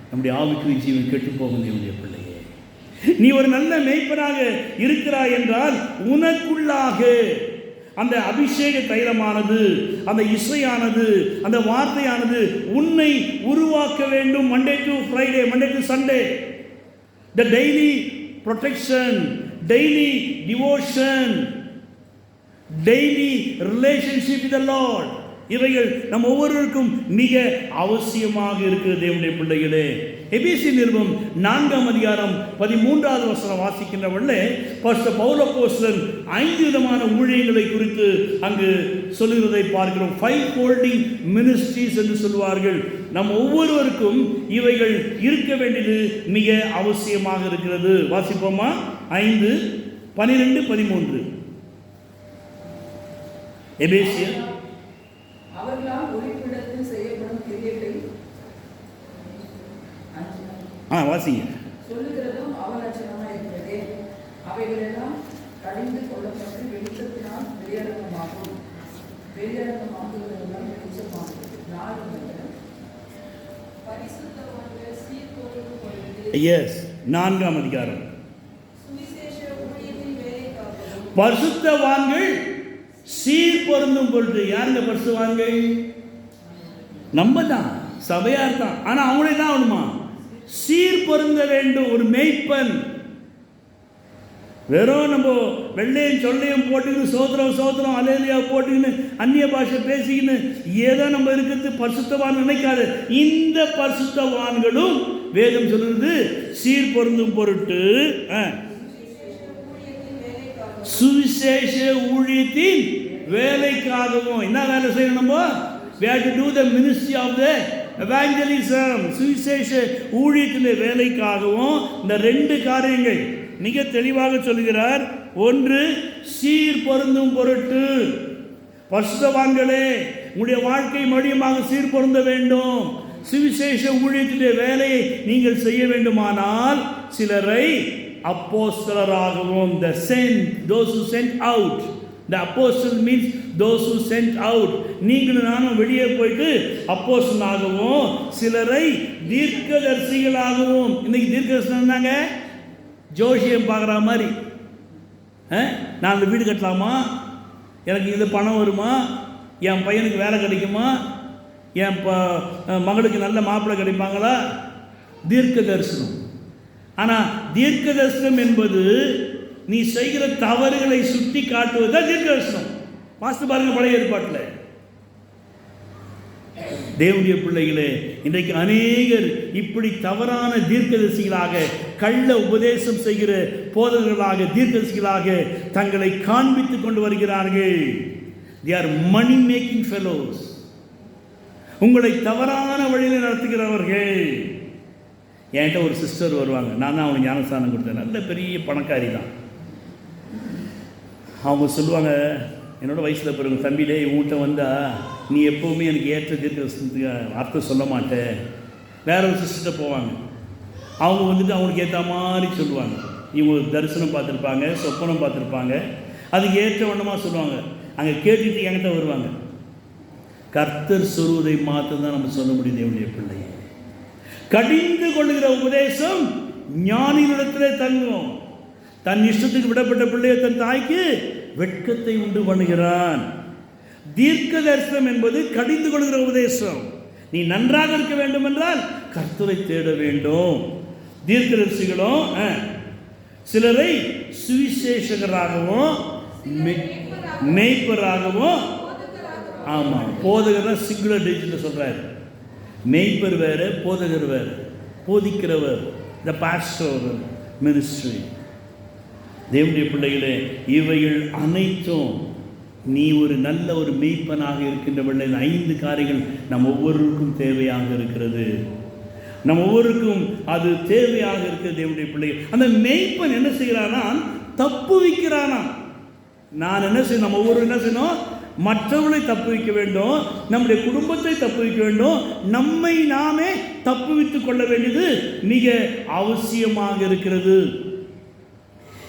நம்முடைய ஆவிக்குரிய ஜீவன் கெட்டுப்போகும். என்னுடைய பிள்ளையே, நீ ஒரு நல்ல மேய்ப்பனாக இருக்கிறாய் என்றால் உனக்குள்ளாக அந்த அபிஷேக தைலமானது, அந்த இசையானது, அந்த வார்த்தையானது உன்னை உருவாக்க வேண்டும். Monday to Friday, Monday to Sunday, the daily protection, daily devotion, daily relationship with the Lord, இவைகள் நம் ஒவ்வொருவருக்கும் மிக அவசியமாக இருக்கிறது. தேவனுடைய பிள்ளைகளே, எபேசிய நிருபம் 4ஆம் அதிகாரம் 13வது வசனம் வாசிக்கின்ற பொழுது பாஸ்டர் பவுல் அப்போஸ்தலன் 5 விதமான ஊழியங்களை குறித்து அங்கு சொல்லுகிறதை பார்க்கிறோம். 5 folding ministries என்று சொல்வார்கள். நம் ஒவ்வொருவருக்கும் இவைகள் இருக்க வேண்டியது மிக அவசியமாக இருக்கிறது. வாசிப்போமா? 5, 12, 13. எபேசியர் அவர்களால் ஒளிப்பிடத்தில் செய்யப்படும் கிரியைகள் வாசிங்க. சொல்லுகிறதும் அவலட்சணமாக இருக்கிறதே, அவைகளெல்லாம் கடிந்து கொள்ளப்பட்டு வெளிச்சத்தினால் வெளியரங்கமாகும். வெளியரங்கமாகுவதெல்லாம் வெளிச்சமாகும். 4ஆம் அதிகாரம். பரிசுத்தவான்கள் சீர் பொருந்தும் பொருட்டு. யாருங்க பரிசுத்தவான்கள்? நம்ம தான், சபையார் தான். ஆனால் அவங்களே தான் ஆகணுமா? சீர் பொருந்த வேண்டும். ஒரு மேய்ப்பன் வெறும் நம்ம வெள்ளையும் சொல்லையும் போட்டுக்கின்னு சோத்திரம் அலேலியா போட்டுக்கின்னு அந்நிய பாஷை பேசிக்கின்னு ஏதோ நம்ம இருக்கிறது பரிசுத்தவான் நினைக்காது. இந்த பரிசுத்தவான்களும் வேதம் சொல்லுறது சீர் பொருந்தும் பொருட்டு சுவிசேஷ ஊழியத்தின் வேலைக்காகவும். என்ன வேலை செய்யணும் நம்ம? we have to do the ministry of the evangelism. சுவிசேஷ ஊழியத்தின் வேலைக்காகவும் இந்த 2 காரியங்கள் மிக தெளிவாக சொல்கிறார். 1, சீர் பொருந்தும் பொருட்டு. பரிசுத்தவான்களே, உங்களுடைய வாழ்க்கை மறுபடியுமாக சீர் பொருந்த வேண்டும். சுவிசேஷ ஊழியத்தின் வேலையை நீங்கள் செய்ய வேண்டுமானால் சிலரை அப்போஸ்தலராகவும், the sent, those who sent out. The apostle means those who sent out. நீங்களும் நானும் வெளியே போயிட்டு அப்போஸ்தலனாகவும், சிலரை தீர்க்கதரிசிகளாகவும். இன்னைக்கு தீர்க்கதரிசனம் என்னங்க? ஜோசியம் பார்க்குற மாதிரி. நான் அந்த வீடு கட்டலாமா, எனக்கு இது பணம் வருமா, என் பையனுக்கு வேலை கிடைக்குமா, என் மகளுக்கு நல்ல மாப்பிள்ளை கிடைப்பாங்களா? தீர்க்க தரிசனம். ஆனால் தீர்க்க தரிசனம் என்பது நீ செய்கிற தவறுகளை சுட்டி காட்டுவதுதான் தீர்க்க தரிசனம். வாசித்து பாருங்க பழைய ஏற்பாட்டில். தேவனுடைய பிள்ளைகளே, இன்றைக்கு அநேகர் இப்படி தவறான தீர்க்கதரிசிகளாக, கள்ள உபதேசம் செய்கிற போதகர்களாக, தீர்க்கதரிசிகளாக தங்களை காண்பித்துக் கொண்டு வருகிறார்கள். they are money making fellows. உங்களை தவறான வழியில் நடத்துகிறவர்கள். என்கிட்ட ஒரு சிஸ்டர் வருவாங்க. நான் தான் அவங்க ஞானஸ்தானம் கொடுத்தேன். நல்ல பெரிய பணக்காரி தான். அவங்க சொல்லுவாங்க, என்னோட வயசில் பிறகு, தம்பியிலே உங்கள்கிட்ட வந்தால் நீ எப்போவுமே எனக்கு ஏற்ற தீர்க்கதரிசனத்துக்கு அர்த்தம் சொல்ல மாட்டேன். வேற ஒரு சிஸ்டர்கிட்ட போவாங்க. அவங்க வந்துட்டு அவங்களுக்கு ஏற்ற மாதிரி சொல்லுவாங்க. இவங்க தரிசனம் பார்த்துருப்பாங்க, சொப்பனம் பார்த்துருப்பாங்க, அதுக்கு ஏற்ற வண்ணமாக சொல்லுவாங்க. அங்கே கேட்டுட்டு என்கிட்ட வருவாங்க. கர்த்தர் சொல்வதை மாத்திரம் நம்ம சொல்ல முடியும். தேவனுடைய பிள்ளை கடிந்து கொள்ளுகிற உபதேசம் ஞானிகளிடத்திலே தங்கும். தன் இஷ்டத்துக்கு விடப்பட்ட பிள்ளையை தன் தாய்க்கு வெட்கத்தை உண்டு பண்ணுகிறான். தீர்க்க தரிசனம் என்பது கடிந்து கொள்கிற உபதேசம். நீ நன்றாக இருக்க வேண்டும் என்றால் கர்த்தரை தேட வேண்டும். தீர்க்கதரிசிகளும் சிலரை சுவிசேஷகராகவும் மேய்ப்பராகவும். ஆமாம், போதகர் சிங்குலர் டிஜிட்டில் சொல்கிறார். மேய்ப்பர் வேறு, போதகர் வேறு. போதிக்கிறவர், the pastoral ministry. தேவனுடைய பிள்ளைகளே, இவைகள் அனைத்தும் நீ ஒரு நல்ல ஒரு மெய்ப்பனாக இருக்கின்ற பிள்ளை. 5 காரியங்கள் நம் ஒவ்வொருவருக்கும் தேவையாக இருக்கிறது. நம் ஒவ்வொருக்கும் அது தேவையாக இருக்கிறது. தேவனுடைய பிள்ளைகள், அந்த மெய்ப்பன் என்ன செய்கிறானா? தப்புவிக்கிறானா. நான் என்ன செய்யணும்? நம்ம ஒவ்வொரு என்ன செய்யணும்? மற்றவர்களை தப்புவிக்க வேண்டும், நம்முடைய குடும்பத்தை தப்புவிக்க வேண்டும், நம்மை நாமே தப்புவித்துக் கொள்ள வேண்டியது மிக அவசியமாக இருக்கிறது.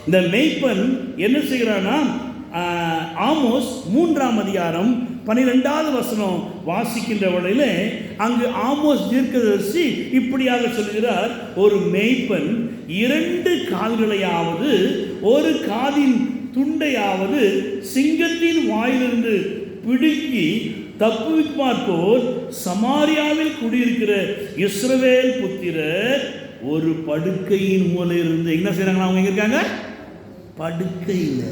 இந்த மெய்ப்பன் என்ன செய்கிறானா? ஆமோஸ் 3ஆம் அதிகாரம் 12வது வசனம் வாசிக்கின்ற வேளையிலே அங்கு ஆமோஸ் தீர்க்கதரிசி இப்படியாக சொல்கிறார், ஒரு மெய்ப்பன் 2 கால்களையாவது ஒரு காதின் துண்டையாவது சிங்கத்தின் வாயிலிருந்து பிடுங்கி தப்புவிப்பார் போல் சமாரியாவில் குடியிருக்கிற இஸ்ரவேல் புத்திரர் ஒரு படுக்கையின் மூலையிலிருந்து என்ன செய்றாங்க? அவங்க எங்க இருக்காங்க? படுக்கையில்.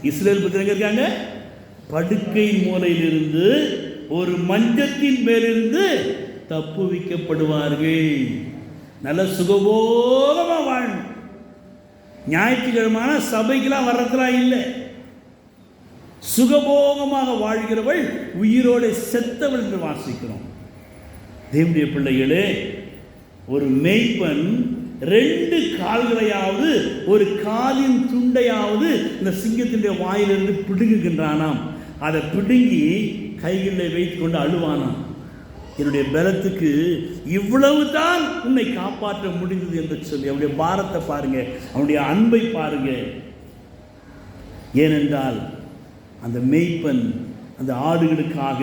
இஸ்ரவேல் புத்திரர் எங்க இருக்காங்க? படுக்கையின் மூலையிலிருந்து ஒரு மஞ்சத்தின் மேலிருந்து தப்புவிக்கப்படுவார்கள். நல்ல சுகபோகமாக வாழணும். ஞாயிற்றுக்கிழமான சபைக்கெல்லாம் வர்றதுலாம் இல்லை. சுகபோகமாக வாழ்கிறவள் உயிரோடு செத்தவள் என்று வாசிக்கிறோம். தேவனுடைய பிள்ளைகளே, ஒரு மேய்ப்பன் 2 கால்களையாவது ஒரு காலின் துண்டையாவது இந்த சிங்கத்தினுடைய வாயிலிருந்து பிடுங்குகின்றானாம். அதை பிடுங்கி கைகளில் வைத்து கொண்டு அழுவானாம். என்னுடைய பலத்துக்கு இவ்வளவு தான் உன்னை காப்பாற்ற முடிந்தது என்று சொல்லி அவனுடைய பாரத்தை பாருங்க, அவனுடைய அன்பை பாருங்க. ஏனென்றால் அந்த மேய்ப்பன் அந்த ஆடுகளுக்காக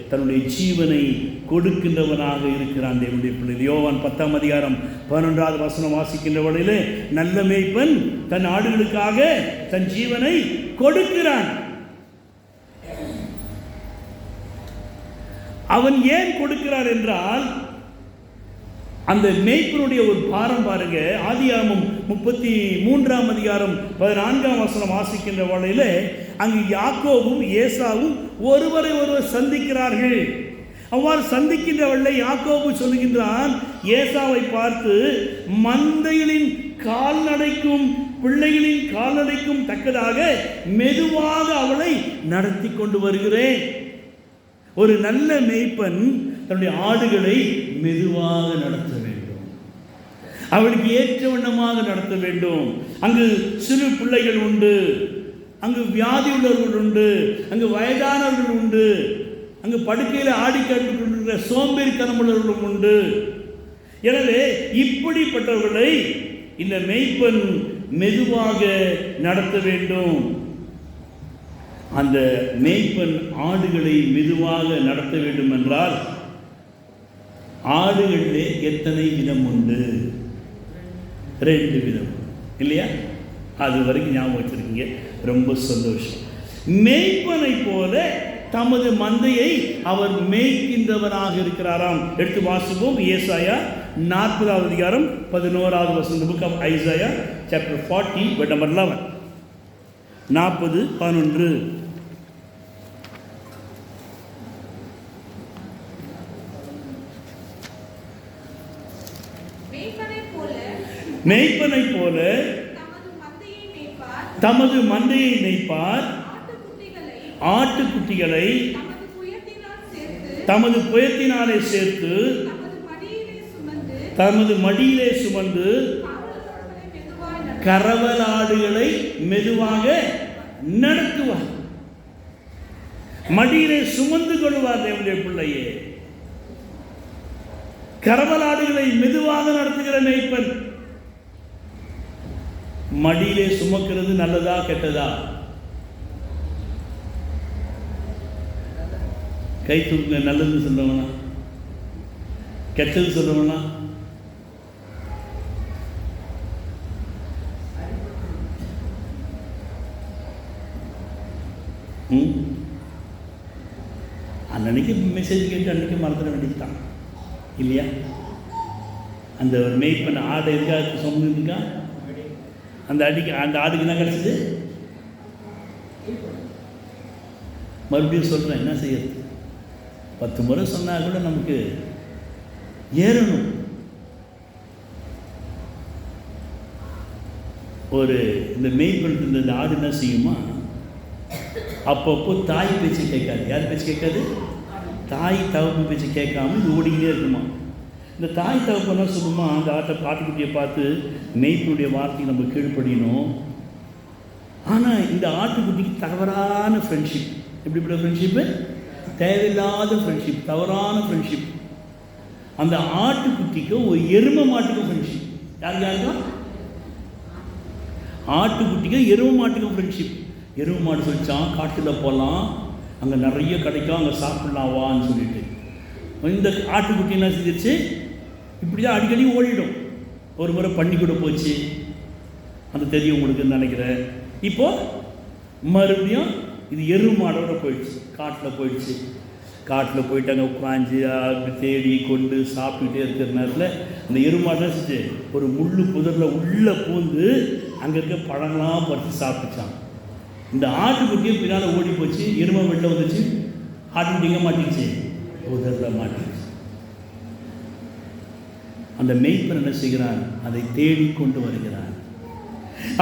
தன்னுடைய ஜீவனை கொடுக்கின்றவனாக இருக்கிறான். தேவனுடைய பிள்ளைகள், யோவான் 10ஆம் அதிகாரம் 11வது வசனம் வாசிக்கின்ற வழியிலே நல்ல மேய்ப்பன் தன் ஆடுகளுக்காக தன் ஜீவனை கொடுக்கிறான். அவன் ஏன் கொடுக்கிறார் என்றால், அந்த மேய்ப்பனுடைய ஒரு பாரம் பாருங்க. ஆதியாகமம் 33ஆம் அதிகாரம் 14ஆம் வசனம் வாசிக்கின்ற வேளையிலே அங்கு யாக்கோபும் ஏசாவும் ஒருவரை ஒருவர் சந்திக்கிறார்கள். அவ்வாறு சந்திக்கின்ற வேளை யாக்கோபு சொல்லுகின்றான் ஏசாவை பார்த்து, மந்தைகளின் கால்நடைக்கும் பிள்ளைகளின் கால்நடைக்கும் தக்கதாக மெதுவாக அவளை நடத்தி கொண்டு வருகிறேன். ஒரு நல்ல மேய்ப்பன் தன்னுடைய ஆடுகளை மெதுவாக நடத்த வேண்டும், அவளுக்கு ஏற்ற வண்ணமாக நடத்த வேண்டும். அங்கு சிறு பிள்ளைகள் உண்டு, அங்கு வியாதி உள்ளவர்கள் உண்டு, அங்கு வயதானவர்கள் உண்டு, அங்கு படுக்கையில் ஆடி கட்டுக்கொண்டிருக்கிற சோம்பேறித்தனம் உள்ளவர்களும் உண்டு. எனவே இப்படிப்பட்டவர்களை இந்த மேய்ப்பன் மெதுவாக நடத்த வேண்டும். அந்த மேய்ப்பன் ஆடுகளை மெதுவாக நடத்த வேண்டும் என்றால், ஆடுகளிலே எத்தனை விதம் உண்டு? 2 விதம் இல்லையா? அது வரைக்கும் ஞாபகம் வச்சிருக்கீங்க, ரொம்ப சந்தோஷம். மேய்ப்பனை போல தமது மந்தையை அவர் மேய்க்கின்றவராக இருக்கிறாராம். எடுத்து வாசிப்போம். ஏசாயா 40வது அதிகாரம் 11வது வசனம். Book of Isaiah chapter 40 verse number 11. 40:11. மேய்ப்பனை போல தமது மந்தையை மேய்ப்பார், ஆட்டுக்குட்டிகளை தமது புயத்தினாலே சேர்த்து தமது மடியிலே சுமந்து கறவலாடுகளை மெதுவாக நடத்துவார். மடியிலே சுமந்து கொள்வார். தேவனுடைய பிள்ளையே, கறவலாடுகளை மெதுவாக நடத்துகிற மேய்ப்பன். மடியிலே சுமக்கிறது நல்லதா கெட்டதா? கை தூக்குங்க. நல்லது சொல்றவனா, கெட்டது சொல்றவனா? அன்னைக்கு மெசேஜ் கேட்டு அன்னைக்கு மறந்துட வேண்டியதுதான் இல்லையா? அந்த ஒரு மேய்ப்பன் ஆடை இருக்கா, சொன்னா அந்த ஆடுக்கு என்ன கிடைச்சது? மறுபடியும் சொல்கிறேன், என்ன செய்யறது? 10 முறை சொன்னால் கூட நமக்கு ஏறணும். இந்த மேய்ப்பன் இந்த ஆடு என்ன செய்யுமா, அப்பப்போ தாய் பேச்சு கேட்காது. யார் பேச்சு கேட்காது? தாய் தகப்பு பேச்சு கேட்காம இது ஓடிக்கிட்டே இருக்குமா. இந்த தாய் தகப்பு என்ன சொல்லுமா, அந்த ஆட்டுக்குட்டியை பார்த்து மேய்ப்பனுடைய வார்த்தையை நம்ம கீழ்ப்படியணும். ஆனால் இந்த ஆட்டுக்குட்டிக்கு தவறான ஃப்ரெண்ட்ஷிப். எப்படிப்பட்ட ஃப்ரெண்ட்ஷிப்பு? தேவையில்லாத ஃப்ரெண்ட்ஷிப், தவறான ஃப்ரெண்ட்ஷிப். அந்த ஆட்டுக்குட்டிக்கும் ஒரு எருமை மாட்டுக்கும் ஃப்ரெண்ட்ஷிப். யாருக்கும்? ஆட்டுக்குட்டிக்கும் எருமை மாட்டுக்கும் ஃப்ரெண்ட்ஷிப். எருமை மாடு சொல்லிச்சான், காட்டில் போகலாம், அங்கே நிறைய கிடைக்கும், அங்கே சாப்பிட்லாம் வான்னு சொல்லிட்டு. இந்த ஆட்டுக்குட்டி என்ன செஞ்சிருச்சு, இப்படி தான் அடிக்கடி ஓடிடும். ஒரு முறை பண்ணி கூட போச்சு, அது தெரியும் உங்களுக்குன்னு நினைக்கிறேன். இப்போது மறுபடியும் இது எருமை மாடோட போயிடுச்சு, காட்டில் போயிடுச்சு. காட்டில் போயிட்டு அங்கே உட்காந்து தேடி கொண்டு சாப்பிட்டுட்டே இருக்கிற நேரத்தில் அந்த எருமாட்டை செஞ்சு ஒரு முள்ளு புதரில் உள்ளே பூந்து அங்கே இருக்க பழங்களாம் பறித்து சாப்பிட்டுச்சான். இந்த ஆட்டுக்குட்டியும் பின்னால் ஓடி போச்சு, எருமை வெளில வந்துச்சு, ஆட்டுக்குட்டிங்க மாட்டிச்சு, புதரில் மாட்டிச்சு. அந்த மேய்ப்பன் என்ன செய்கிறான், அதை தேடிக்கொண்டு வருகிறான்.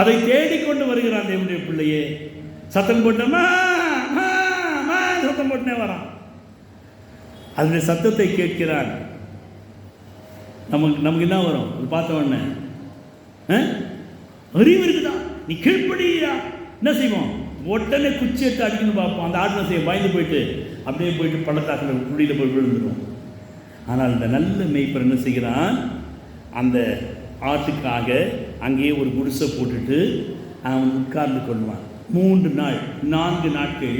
அதை தேடிக்கொண்டு வருகிறான். தேவனுடைய பிள்ளையே சத்தம் போட்டோமா சத்தம் போட்டுனே வரான். அதனுடைய சத்தத்தை கேட்கிறான். நமக்கு என்ன வரும் அது பார்த்த உடனே? அறிவு இருக்குதா, நீ கீழ்ப்படியா, என்ன செய்வோம், உடனே குச்சி எடுத்து அடிக்கணும் பார்ப்போம். அந்த ஆடு செய்ய பயந்து போயிட்டு அப்படியே போயிட்டு பள்ளத்தாக்கில் குடியில் போய் விழுந்துடும். ஆனால் இந்த நல்ல மேய்ப்பர் என்ன செய்கிறான், அந்த ஆட்டுக்காக அங்கேயே ஒரு குடிசை போட்டுட்டு அவன் உட்கார்ந்து கொள்வான். 3 நாள் 4 நாட்கள்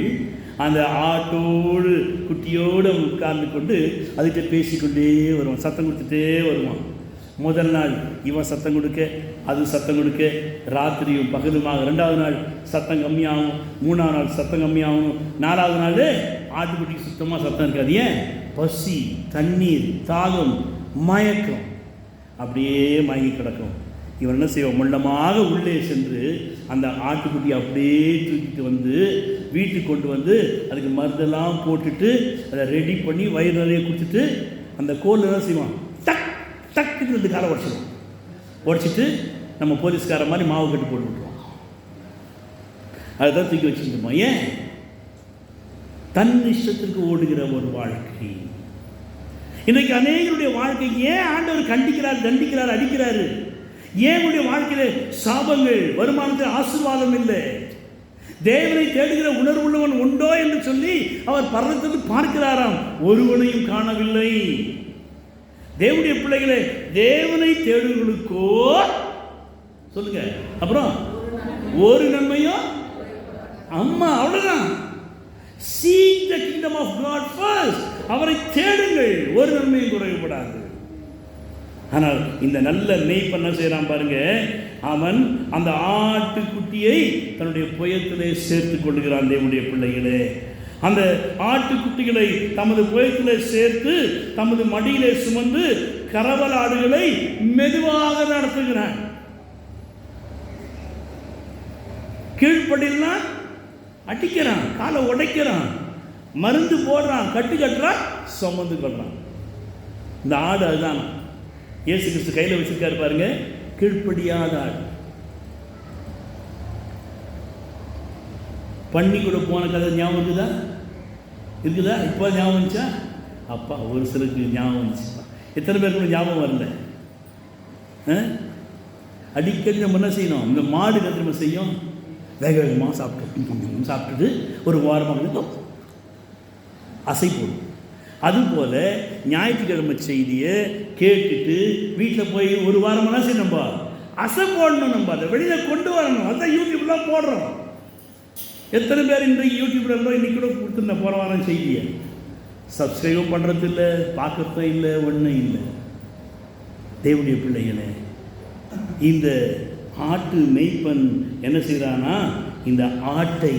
அந்த ஆட்டோடு குட்டியோடு அவன் உட்கார்ந்து கொண்டு அதுகிட்ட பேசிக்கொண்டே வருவான், சத்தம் கொடுத்துட்டே வருவான். முதல் நாள் இவன் சத்தம் கொடுக்க, அது சத்தம் கொடுக்க, ராத்திரியும் பகலுமாக. 2வது நாள் சத்தம் கம்மியாகும், 3வது நாள் சத்தம் கம்மியாகும், 4வது நாள் ஆட்டுக்குட்டிக்கு சுத்தமாக சத்தம் இருக்காது. ஏன்? பசி, தண்ணீர், தாகம், மயக்கம், அப்படியே மயங்கி கிடக்கும். இவன் என்ன செய்வான், மெல்லமாக உள்ளே சென்று அந்த ஆட்டுக்குட்டியை அப்படியே தூக்கிட்டு வந்து வீட்டுக்கு கொண்டு வந்து அதுக்கு மருந்தெல்லாம் போட்டுட்டு அதை ரெடி பண்ணி வயிறு நிறைய கொடுத்துட்டு அந்த கோல் என்ன செய்வான், டக் டக்குன்னு 2 காலை உடச்சிடுவான். உடச்சிட்டு நம்ம போலீஸ்கார மாதிரி மாவு கட்டு போட்டு விட்டுருவான். அதுதான் தூக்கி வச்சுருந்தோமா. ஏன்? தன் இஷ்டத்திற்கு ஓடுகிற ஒரு வாழ்க்கை. இன்றைக்கு அநேகருடைய வாழ்க்கை ஏன் ஆண்டவர் கண்டிக்கிறார், தண்டிக்கிறார், அடிக்கிறாரு? ஏன் உடைய வாழ்க்கையில் சாபங்கள், வருமானத்தில் ஆசீர்வாதம் இல்லை? தேவனை தேடுகிற உணர்வுள்ளவன் உண்டோ என்று சொல்லி அவர் பரலத்திலிருந்து பார்க்கிறாராம், ஒருவனையும் காணவில்லை. தேவனுடைய பிள்ளைகளே, தேவனை தேடுகளுக்கோ சொல்லுங்க, அப்புறம் ஒரு நன்மையும் அம்மா, அவ்வளவுதான். Seek the kingdom of God first. அவரை தேடுங்கள், ஒரு நன்மையும் குறைவுபடாது. ஆனால் இந்த நல்ல மேய்ப்பன் என்ன செய்யறான் பாருங்க, அவன் அந்த ஆட்டுக்குட்டியை தன்னுடைய புயத்திலே சேர்த்து கொள்கிறான். தேவனுடைய பிள்ளைகளே, அந்த ஆட்டுக்குட்டிகளை தமது புயத்திலே சேர்த்து தமது மடியிலே சுமந்து கறவல் ஆடுகளை மெதுவாக நடத்துகிறான். கீழ்ப்படினா அடிக்கிறான், காலை உடைக்கிறான், மருந்து போடுறான், கட்டு கட்டுறான், சுமந்து கொள்றான். இந்த ஆடு அதுதான் இயேசு கிறிஸ்து கையில் வச்சிருக்காரு பாருங்க, கீழ்ப்படியாத ஆடு. பண்ணி கூட போன கதை ஞாபகம் இருக்குதா? இப்போ ஞாபகம் வந்துச்சா? அப்பா ஒரு சிலருக்கு ஞாபகம் வந்துச்சு. எத்தனை பேருக்கு ஞாபகம் வரல? அடிக்கடி நம்ம என்ன செய்யணும், இந்த மாடு கத்திரமா செய்யும், வேக வேகமாக சாப்பிட்டுட்டு ஒரு வாரமாக அசை போடும். அதுபோல் ஞாயிற்றுக்கிழமை செய்தியை கேட்டுட்டு வீட்டில் போய் ஒரு வாரமெல்லாம் சரி நம்ம அசை போடணும், நம்ம அதை வெளியில் கொண்டு வரணும். அதுதான் யூடியூப்லாம் போடுறோம். எத்தனை பேர் இன்றைக்கு யூடியூப்ல இருந்தோம், இன்றைக்கி கூட கொடுத்துருந்த போகிற வாரம் செய்தியை சப்ஸ்கிரைபும் பண்ணுறது இல்லை, பார்க்கறதும் இல்லை, ஒன்றும் இல்லை. தேவனுடைய பிள்ளைகளே, இந்த ஆட்டு மேய்ப்பன் என்ன செய்கிறானா, இந்த ஆட்டை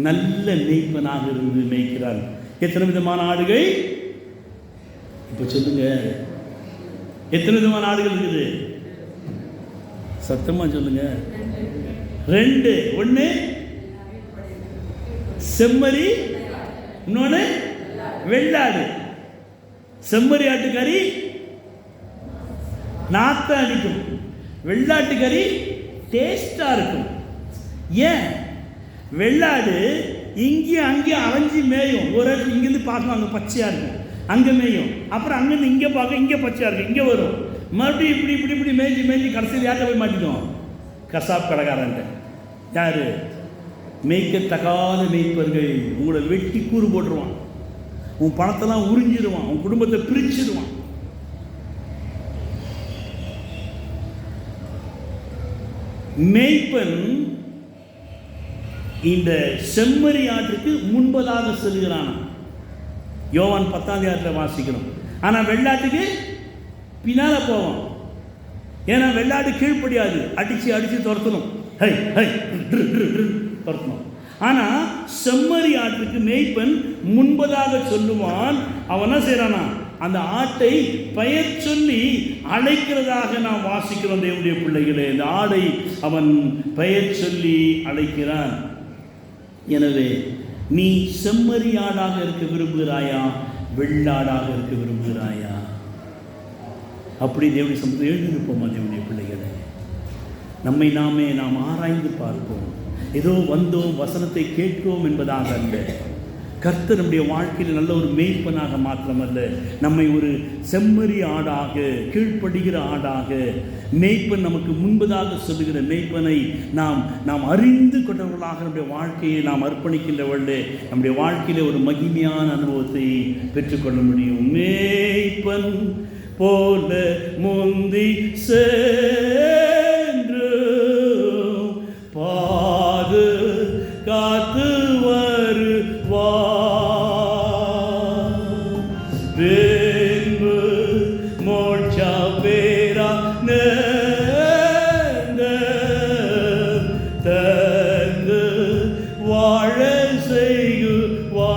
நல்ல மேய்ப்பனாக இருந்து மேய்க்கிறான். எத்தனை விதமான ஆடுகள்? இப்போ சொல்லுங்க, எத்தனை விதமான ஆடுகள் இருக்குது? சத்தமா சொல்லுங்க. 2. ஒன்று செம்மறி, இன்னொன்று வெள்ளாடு. செம்மறி ஆட்டுக்கறி நாத்த அடிக்கும், வெள்ளாட்டுக்கறி டேஸ்டாக இருக்கும். ஏன்? வெள்ளாடு இங்கேயும் அங்கேயும் அலைஞ்சி மேயும். ஒரு இடத்துல இங்கேருந்து பார்க்கணும், அங்கே பச்சையாக இருக்கும், அங்கே மேயும். அப்புறம் அங்கேருந்து இங்கே பார்க்க இங்கே பச்சையாக இருக்கும், இங்கே வரும். மறுபடியும் இப்படி இப்படி இப்படி மேய்ஞ்சி கடைசியில் யார்கிட்ட போய் மாட்டிக்கும்? கசாப் கடைக்காரன்ட்ட. யார்? மேய்க்கத்தகாத மேய்ப்பர்கள். உங்களை வெட்டி கூறு போட்டுருவான், உன் பணத்தெல்லாம் உறிஞ்சிடுவான், உன் குடும்பத்தை பிரிச்சிடுவான். மேய்ப்பன் இந்த செம்மறி ஆற்றுக்கு முன்பதாக செல்கிறான். யோவான் 10 வாசிக்கிறோம். ஆனால் வெள்ளாட்டுக்கு பின்னால போவோம். ஏன்னா வெள்ளாடு கீழ்ப்படியாது, அடிச்சு அடிச்சு துரத்தணும், ஹை ஹை துரத்தணும். ஆனால் செம்மறி ஆற்றுக்கு மேய்ப்பன் முன்பதாக சொல்லுவான். அவன் என்ன செய்யறானா? அந்த ஆட்டை பெயர் சொல்லி அழைக்கிறதாக நாம் வாசிக்கிறோம். தேவனுடைய பிள்ளைகளே, இந்த ஆடை அவன் பெயர் சொல்லி அழைக்கிறான். எனவே நீ செம்மறி ஆடாக இருக்க விரும்புகிறாயா, வெள்ளாடாக இருக்க விரும்புகிறாயா? அப்படி தேவனுடைய சமூகத்தில் எழுந்திருப்போமா? தேவனுடைய பிள்ளைகளே, நம்மை நாம் ஆராய்ந்து பார்ப்போம். ஏதோ வந்தோம் வசனத்தை கேட்கிறோம் என்பதாக அல்ல. கர்த்தர் நம்முடைய வாழ்க்கையில் நல்ல ஒரு மேய்ப்பனாக மாத்திரமல்ல, நம்மை ஒரு செம்மறி ஆடாக, கீழ்ப்படுகிற ஆடாக, மேய்ப்பன் நமக்கு முன்பதாக சொல்லுகிற மேய்ப்பனை நாம் அறிந்து கொண்டவர்களாக நம்முடைய வாழ்க்கையை நாம் அர்ப்பணிக்கின்றவர்களே நம்முடைய வாழ்க்கையிலே ஒரு மகிமையான அனுபவத்தை பெற்றுக்கொள்ள முடியும். மேய்ப்பன் போல முந்தி சென்று பாது காத்து வருவா, பின்பு மோட்ச பேரா தந்து வாழ செய்யுவா.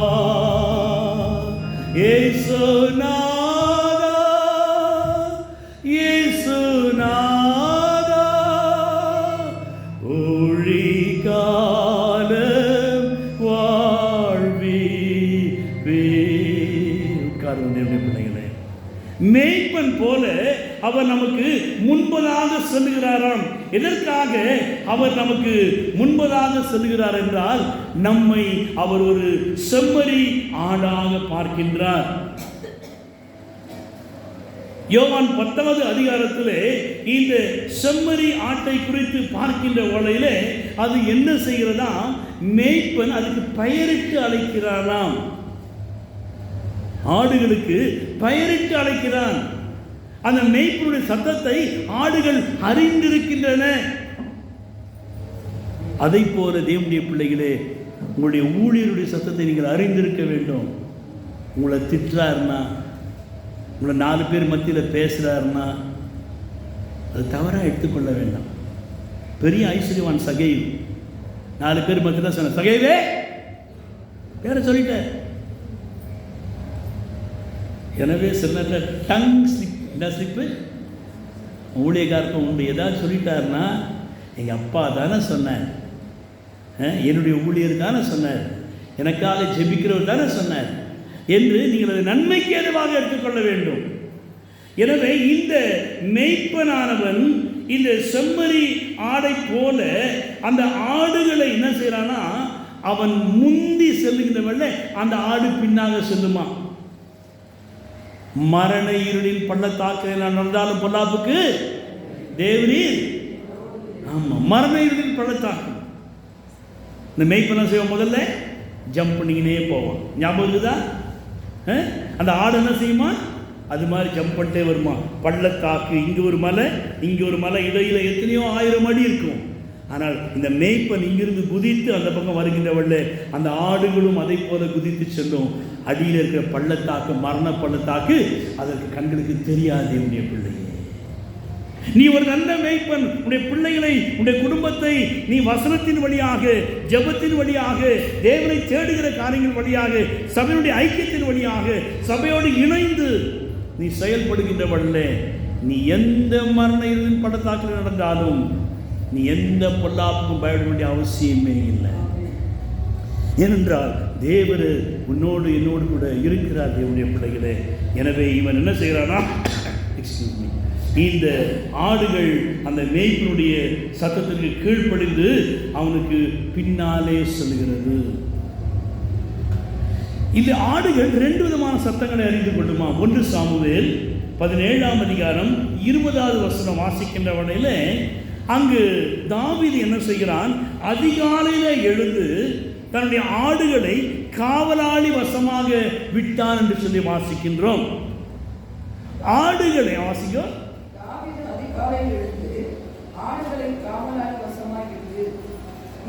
இயேசுநாதா இயேசுநாதா ஊழிகாலம் வாழ்விப்பே. பிள்ளைகளே, மேய்ப்பன் போல அவர் நமக்கு முன்பதாக செல்கிறாராம். எதற்காக அவர் நமக்கு முன்பதாக செல்கிறார் என்றால், நம்மை அவர் ஒரு செம்மறி ஆடாக பார்க்கின்றார். யோவான் 10 இந்த செம்மறி ஆட்டை குறித்து பார்க்கின்ற வேளையிலே அது என்ன செய்கிறதா? மேய்ப்பன் அதுக்கு பெயரிட்டு அழைக்கிறாராம். ஆடுகளுக்கு பெயரிட்டு அழைக்கிறான். அந்த மேய்ப்பனுடைய சத்தத்தை ஆடுகள் அறிந்திருக்கின்றன. அதை போல தேவனுடைய பிள்ளைகளே, உங்களுடைய ஊழியருடைய சத்தத்தை நீங்கள் அறிந்திருக்க வேண்டும். உங்களை திட்டுறாருன்னா, உங்களை 4 பேர் மத்தியில் பேசுகிறாருன்னா அது தவறாக எடுத்துக்கொள்ள வேண்டாம். பெரிய ஐஸ்வர்யவான் சகைவு 4 பேர் மத்தியில் சொன்ன, சகைவே பேரை சொல்லிட்டேன். எனவே சில நேரத்தில் டங் ஸ்லிப், என்ன ஸ்லிப்பு ஊழியக்காரருக்கும் உண்டு. ஏதாவது சொல்லிட்டாருன்னா, எங்கள் அப்பா தானே சொன்னார், என்னுடைய ஊழியர் தானே சொன்னார், எனக்காக ஜெபிக்கிறவர் தானே சொன்னார் என்று நீங்கள் அதை நன்மைக்கு ஏதுவாக எடுத்துக்கொள்ள வேண்டும். எனவே இந்த மேய்ப்பனானவன் இந்த செம்மறி ஆடை போல அந்த ஆடுகளை என்ன செய்யறானா, அவன் முந்தி செல்லுகின்றவல்ல, அந்த ஆடு பின்னாக செல்லுமா. மரண இருளின் பள்ளத்தாக்கில் நான் நடந்தாலும் பொல்லாப்புக்கு தேவரீர். ஆமா, மரண இருளின் பள்ளத்தாக்கு. இந்த மேய்ப்பன செய்வோம், முதல்ல ஜம்ப் பண்ணிக்கினே போவான். ஞாபகம் இருக்குதா? அந்த ஆடு என்ன செய்யுமா? அது மாதிரி ஜம்ப் பண்ணிட்டே வருமா. பள்ளத்தாக்கு, இங்கே ஒரு மலை, இங்கே ஒரு மலை, இடையில எத்தனையோ 1000 அடி இருக்கும். ஆனால் இந்த மேய்ப்பன் இங்கிருந்து குதித்து அந்த பக்கம் வருகின்றவள்ள அந்த ஆடுகளும் அதை போல குதித்து செல்லும். அடியில் இருக்கிற பள்ளத்தாக்கு, மரண பள்ளத்தாக்கு, அதற்கு கண்களுக்கு தெரியாது. உடைய பிள்ளையே, நீ ஒரு நல்ல மேய்ப்பன். உடைய பிள்ளைகளை, உடைய குடும்பத்தை நீ வசனத்தின் வழியாக, ஜெபத்தின் வழியாக, தேவனை தேடுகிற காரியங்கள் வழியாக, சபையுடைய ஐக்கியத்தின் வழியாக, சபையோடு இணைந்து நீ செயல்படுகின்றவள்ள, நீ எந்த மரண இருளின் பள்ளத்தாக்கில் நடந்தாலும் நீ எந்த பொல்லாப்புக்கும் பயப்பட வேண்டிய அவசியமே இல்லை. ஏனென்றால் தேவரு உன்னோடு என்னோடு கூட இருக்கிறார். தேவனுடைய பிள்ளைகளே, எனவே இவன் என்ன செய்கிறானா, இந்த ஆடுகள் அந்த மேய்ப்பனுடைய சத்தத்திற்கு கீழ்ப்படிந்து அவனுக்கு பின்னாலே செல்கிறது. இந்த ஆடுகள் 2 விதமான சத்தங்களை அறிந்து கொள்ளுமா. 1 சாமுவேல் 17ஆம் அதிகாரம் 20வது வசனம் வாசிக்கின்ற வகையில் அங்கு தாவீது என்ன செய்கிறான், அதிகாலையில் எழுந்து தன்னுடைய ஆடுகளை காவலாளி வசமாக விட்டான் என்று சொல்லி வாசிக்கின்றோம். ஆடுகளை வாசிக்கிறோம். தாவீது அதிகாலையில் எழுந்து ஆடுகளை காவலாளி வசமாய் விட்டு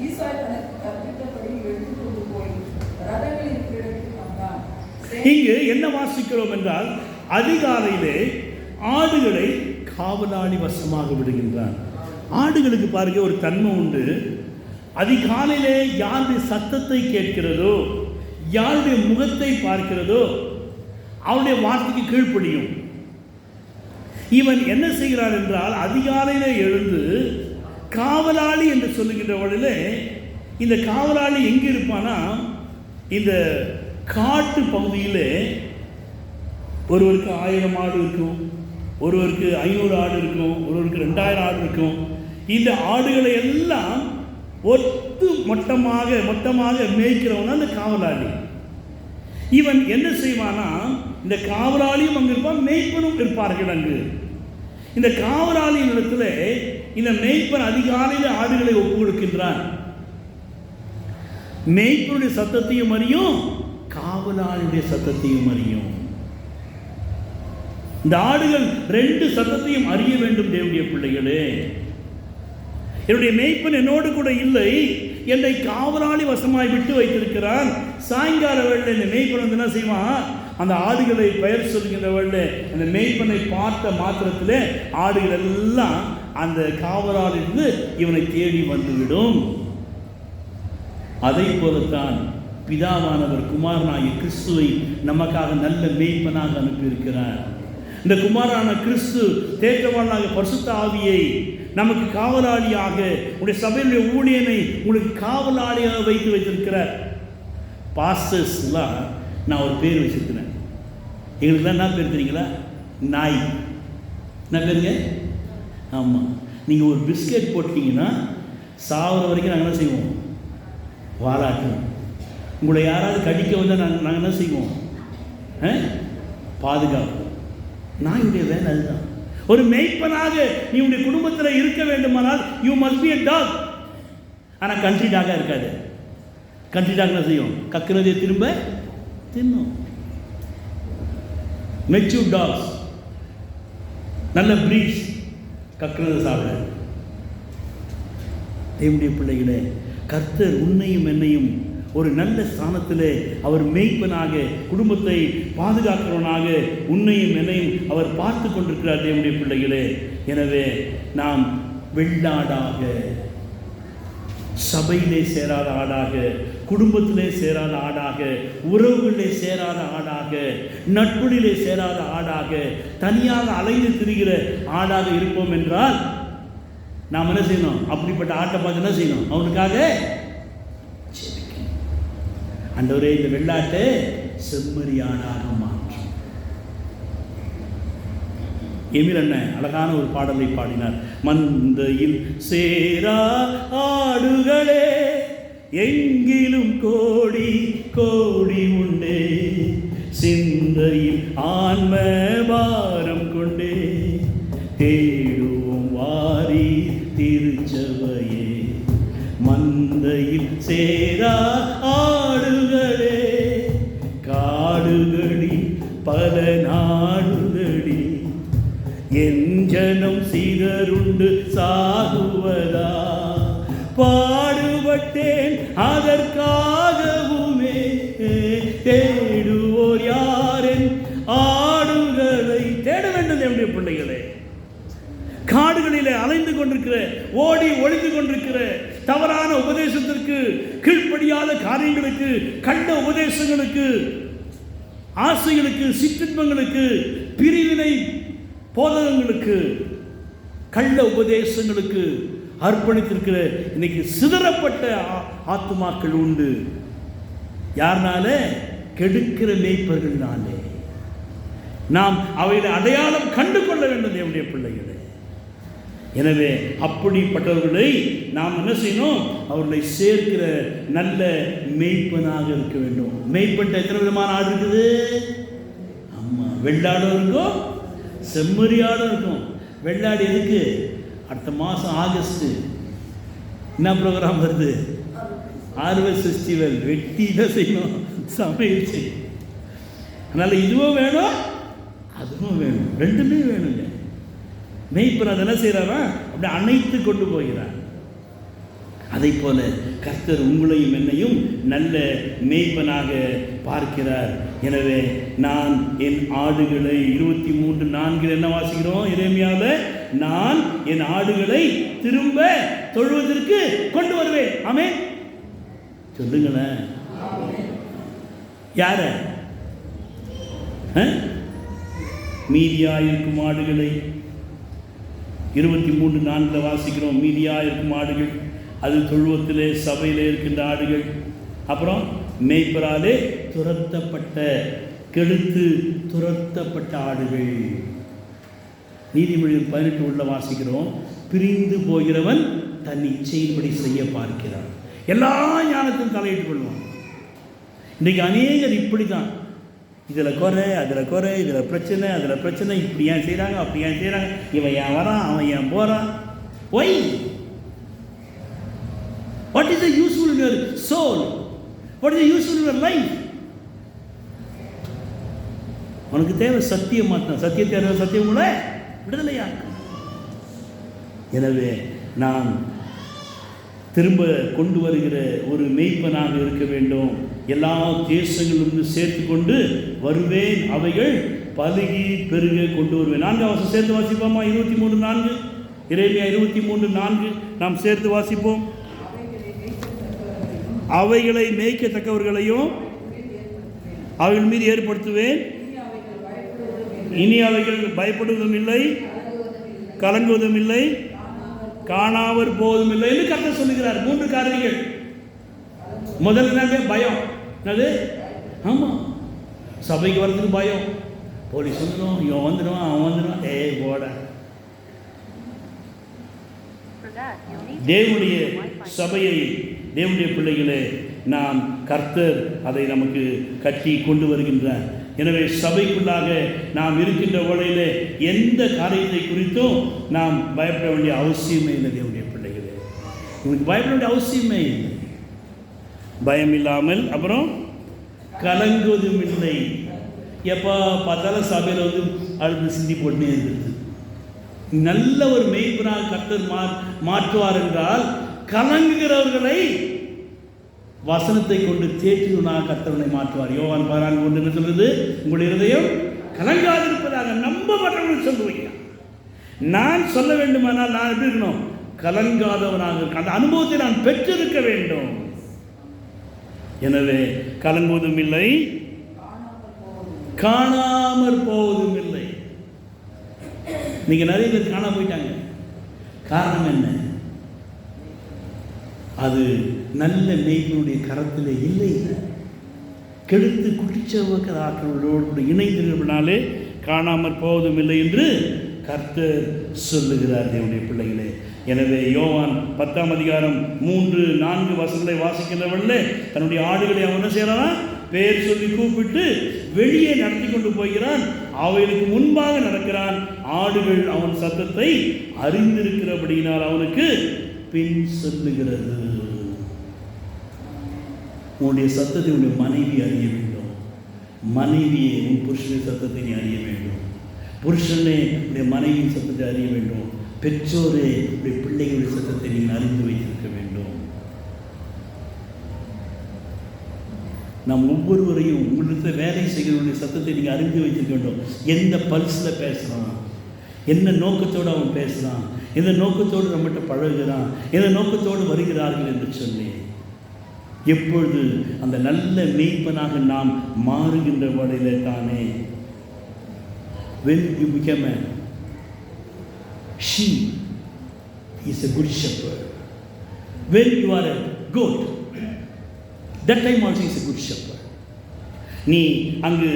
ஈசாய் தனக்கு கற்பித்தபடி எடுத்து கொண்டு போய் ரதங்கள் இருக்கிற இடத்தில் வந்தான். இங்கு என்ன வாசிக்கிறோம் என்றால், அதிகாலையிலே ஆடுகளை காவலாளி வசமாக விடுகின்றான். ஆடுகளுக்கு பாருங்க ஒரு தன்மை உண்டு. அதிகாலையிலே யாருடைய சத்தத்தை கேட்கிறதோ, யாருடைய முகத்தை பார்க்கிறதோ அவருடைய வார்த்தைக்கு கீழ்ப்படியும். இவன் என்ன செய்கிறான் என்றால், அதிகாலையிலே எழுந்து காவலாளி என்று சொல்லுகின்ற வழியிலே, இந்த காவலாளி எங்கே இருப்பானா, இந்த காட்டு பகுதியில் ஒருவருக்கு 1000 ஆடு இருக்கும், ஒருவருக்கு 500 ஆடு இருக்கும், ஒருவருக்கு 2000 ஆடு இருக்கும். இந்த ஆடுகளை எல்லாம் மொத்தமாக மேய்க்கிறவன் அந்த காவலாளி. இவன் என்ன செய்வானா, இந்த காவலாளியும் அங்கு இருப்பான், மேய்ப்பனும் இருப்பார்கள் அங்கு. இந்த காவலாளியின் இடத்துல இந்த மேய்ப்பன் அதிகாலையில் ஆடுகளை ஒப்பு கொடுக்கின்றான். மேய்ப்பனுடைய சத்தத்தையும் அறியும், காவலாளியுடைய சத்தத்தையும் அறியும். இந்த ஆடுகள் 2 சத்தத்தையும் அறிய வேண்டும். தேவனுடைய பிள்ளைகளே, என்னுடைய மேய்ப்பன் என்னோடு கூட இல்லை, என்னை காவலாளி வசமாய் விட்டு வைத்திருக்கிறான். சாயங்கால வேளையில் இந்த மேய்ப்பன் வந்து என்ன செய்வான், அந்த ஆடுகளை பெயர் சொல்கின்ற வேளையில் அந்த மேய்ப்பனை பார்த்த மாத்திரத்திலே ஆடுகள் எல்லாம் அந்த காவலாளிலிருந்து இவனை தேடி வந்துவிடும். அதை போலத்தான் பிதாவானவர் குமாரனாகிய கிறிஸ்துவை நமக்காக நல்ல மேய்ப்பனாக அனுப்பியிருக்கிறார். இந்த குமாரனான கிறிஸ்து தேற்றவாளனாக பரிசுத்த ஆவியை நமக்கு காவலாளியாக, உடைய சபையுடைய ஊழியனை உங்களுக்கு காவலாளியாக வைத்திருக்கிறார். பாஸ்டர்ஸ்லாம் நான் ஒரு பேர் வச்சிருக்கிறேன். எங்களுக்குலாம் என்ன பேர் தெரியுங்களா? நாய். என்ன பேருங்க? ஆமாம். நீங்கள் ஒரு பிஸ்கெட் போட்டிங்கன்னா சாவர வரைக்கும் நாங்கள் என்ன செய்வோம்? வாலாட்டுவோம். உங்களை யாராவது கடிக்க வந்தால் நாங்கள் என்ன செய்வோம்? பாதுகாப்போம். நாயுடைய வேலை அதுதான். ஒரு மேய்ப்பனாக நீ உடைய குடும்பத்தில் இருக்க வேண்டுமானால் you must be a talk. ஆனால் கண்ட்ரி டாகாக இருக்காது. கண்ட்ரி டாக் என்ன செய்யும்? கக்குறதே திரும்ப தின்னும். மெச்சூர் டாக்ஸ், நல்ல பிரீட்ஸ், கக்குறதை சாப்பிட. தேவனுடைய பிள்ளைகளே, கர்த்தர் உன்னையும் என்னையும் ஒரு நல்ல ஸ்தானத்திலே அவர் மேய்ப்பனாக, குடும்பத்தை பாதுகாக்கிறவனாக உன்னையும் என்னையும் அவர் பார்த்து கொண்டிருக்கிறார். தேவனுடைய பிள்ளைகளே, எனவே நாம் வெள்ளாடாக, சபையிலே சேராத ஆடாக, குடும்பத்திலே சேராத ஆடாக, உறவுகளிலே சேராத ஆடாக, நட்புகளிலே சேராத ஆடாக, தனியாக அலைந்து திரிகிற ஆடாக இருப்போம் என்றால் நாம் என்ன செய்யணும்? அப்படிப்பட்ட ஆட்டை பார்த்து என்ன செய்யணும்? அவனுக்காக ஆண்டவரே, இந்த வெள்ளாட்டை செம்மறியாடாக மாற்றும். எமில் அண்ணன் அழகான ஒரு பாடலை பாடினார். மந்தையில் சேரா ஆடுகளே, எங்கிலும் கோடி கோடி உண்டே, சிந்தையில் ஆன்ம பாரம் கொண்டே, தேடுவோம் வாரி திருச்சபையே. மந்தையில் சேரா ஆடுகளே, காடுகளில் பல நாடுகளில் என் ஜனம் சிதறுண்டு சாகுவதா, பாடுபட்டேன் அதற்காகவுமே, தேடுவோர் யாரென் ஆடுகளை தேட வேண்டும். என்னுடைய பிள்ளைகளே, காடுகளிலே அலைந்து கொண்டிருக்கிற, ஓடி ஒளிந்து கொண்டிருக்கிற, தவறான உபதேசத்திற்கு, கீழ்ப்படியாத காரியங்களுக்கு, கண்ட உபதேசங்களுக்கு, ஆசைகளுக்கு, சிற்றின்பங்களுக்கு, பிரிவினை போதகங்களுக்கு, கள்ள உபதேசங்களுக்கு அர்ப்பணித்திருக்கிற இன்னைக்கு சிதறப்பட்ட ஆத்துமாக்கள் உண்டு. யாருனால? கெடுக்கிற மேய்ப்பர்கள்னாலே, நாம் அவைகளை அடையாளம் கண்டு கொள்ள வேண்டும் தேவனுடைய பிள்ளைகளை. எனவே அப்படிப்பட்டவர்களை நாம் என்ன செய்யணும்? அவர்களை சேர்க்கிற நல்ல மேய்ப்பனாக இருக்க வேண்டும். மேய்ப்பன் எத்தனை விதமான ஆடு இருக்குது? ஆமாம், வெள்ளாடும் இருக்கும், செம்மறியாடும் இருக்கும். வெள்ளாடு எதுக்கு? அடுத்த மாதம் ஆகஸ்ட்டு என்ன ப்ரோக்ராம் வருது? Harvest festival. வெட்டி தான் செய்யணும், சமையல் செய்யணும். அதனால் இதுவும் வேணும், அதுவும் வேணும், ரெண்டுமே வேணுங்க. மேய்ப்பன் அதை என்ன செய்கிறாரா? அப்படி அணைத்து கொண்டு போகிறார். அதை போல கர்த்தர் உங்களையும் என்னையும் நல்ல மேய்ப்பனாக பார்க்கிறார். எனவே நான் என் ஆடுகளை 23:4 என்ன வாசிக்கிறோம் எரேமியாவில்? நான் என் ஆடுகளை திரும்ப தொழுவதற்கு கொண்டு வருவேன். ஆமென் சொல்லுங்களேன். யார? மீதியாயிருக்கும் ஆடுகளை 23:4 வாசிக்கிறோம். மீதியாயிருக்கும் ஆடுகள், அது தொழுவத்திலே சபையிலே இருக்கின்ற ஆடுகள். அப்புறம் மேய்ப்பராலே துரத்தப்பட்ட, கெடுத்து துரத்தப்பட்ட ஆடுகள். நீதிமொழிகள் 18 உள்ள வாசிக்கிறோம். பிரிந்து போகிறவன் தன் இச்சையின்படி செய்ய பார்க்கிறான். எல்லா ஞானத்தையும் தலையிட்டு கொள்வான். இன்றைக்கு அநேகர் இப்படி தான், இதில் குறை, அதில் குறை, இதில் பிரச்சனை, அதில் பிரச்சனை, இப்படி ஏன் செய்கிறாங்க, அப்படி ஏன் செய்கிறாங்க, இவன் ஏன் வரான், அவன் ஏன் போகிறான். Why? What is the useful in your soul? What is the useful in your life? உனக்கு தேவை சத்தியம் மாற்றம். சத்தியத்தை அறிந்த சத்தியம் கூட விடுதலையா. எனவே நான் திரும்ப கொண்டு வருகிற ஒரு மேய்ப்பனாக இருக்க வேண்டும். எல்லா தேசங்களிலிருந்து சேர்த்து கொண்டு வருவேன், அவைகள் பலுகி பெருக கொண்டு வருவேன். 4 சேர்த்து வாசிப்போமா? 23:4 எரேமியா 23:4 நாம் சேர்த்து வாசிப்போம். அவைகளை மேய்க்கத்தக்கவர்களையும் அவைகள் மீது ஏற்படுத்துவேன். இனி அவைகள் பயப்படுவதும் இல்லை, கலங்குவதும் இல்லை, காணாமற் போவதும் இல்லை என்று கர்த்தர் சொல்லுகிறார். 3 காரியங்கள். முதல்ல பயம். என்னது? ஆமாம், சபைக்கு வர்றதுக்கு பயம். போலீஸ் வந்துடும், இவன் வந்துடுவான், அவன் வந்துடுவான். போட தேவனுடைய சபையை, தேவனுடைய பிள்ளைகளே, நாம் கர்த்தர் அதை நமக்கு கட்டி கொண்டு வருகின்றார். எனவே சபைக்குள்ளாக நாம் இருக்கின்ற வேளையிலே எந்த காரியத்தை குறித்தும் நாம் பயப்பட வேண்டிய அவசியமே இல்லை. தேவனுடைய பிள்ளைகளே, உங்களுக்கு பயப்பட வேண்டிய அவசியமே இல்லை. பயம் இல்லாமல், அப்புறம் கலங்குவதும் இல்லை. எப்போ பார்த்தாலும் சபையில் வந்து அழுது சிந்தி போட்டுனே இருக்கிறது. நல்ல ஒரு மேய்ப்பனாக கர்த்தர் மாற்றுவார் என்றால், கலங்குகிறவர்களை வசனத்தை கொண்டு தேற்றுவனாக கர்த்தவனை மாற்றுவார். யோவான் 14:1 என்ன சொல்றது? உங்களுடைய இருதயம் கலங்காதிருப்பதாக நம்ப மாட்டவர்கள் சொல்லுவீங்க. நான் சொல்ல வேண்டுமானால் நான் எப்படி இருக்கணும்? கலங்காதவனாக இருக்க, அந்த அனுபவத்தை நான் பெற்றிருக்க வேண்டும். எனவே கலங்குவதும் இல்லை, காணாமற் போவதும் இல்லை. இன்னைக்கு நிறைய பேர் காணாம போயிட்டாங்க. காரணம் என்ன? அது நல்ல மேய்ப்பனுடைய கரத்தில் இல்லை. கெடுத்து குடிச்சவர்களோடு இணைந்திருப்பனாலே காணாமற் போவதும் இல்லை என்று கர்த்தர் சொல்லுகிறார். தேவனுடைய பிள்ளைகளே, எனவே யோவான் 10:3-4 வசனங்களை வாசிக்கிறவர்களே, தன்னுடைய ஆடுகளை அவன் என்ன செய்யறான்? பேர் சொல்லி கூப்பிட்டு வெளியே நடத்தி கொண்டு போகிறான். அவைகளுக்கு முன்பாக நடக்கிறான். ஆடுகள் அவன் சத்தத்தை அறிந்திருக்கிறபடியினால் அவனுக்கு பின் சொல்லுகிறது. உன்னுடைய சத்தத்தை உன்னுடைய மனைவி அறிய வேண்டும். மனைவியை உன் புருஷனுடைய சத்தத்தை நீ அறிய வேண்டும். புருஷனே உடைய மனைவியின் சத்தத்தை அறிய வேண்டும். பெற்றோரே உடைய பிள்ளைகளுடைய சத்தத்தை நீங்கள் அறிந்து வைத்திருக்க வேண்டும். நாம் ஒவ்வொருவரையும் உங்களிடத்தில் வேலை செய்கிறவனுடைய சத்தத்தை நீங்கள் அறிந்து வைத்திருக்க வேண்டும். எந்த பல்ஸில் பேசுகிறான், என்ன நோக்கத்தோடு அவன் பேசுகிறான், எந்த நோக்கத்தோடு நம்மகிட்ட பழகுகிறான், எந்த நோக்கத்தோடு வருகிறார்கள் என்று சொல்லி, எப்பொழுது அந்த நல்ல மேய்ப்பனாக நாம் மாறுகின்ற வழியிலே தானே, when you become a sheep, he is a good shepherd. When you are a goat, that time also is a good shepherd. நீ அங்கு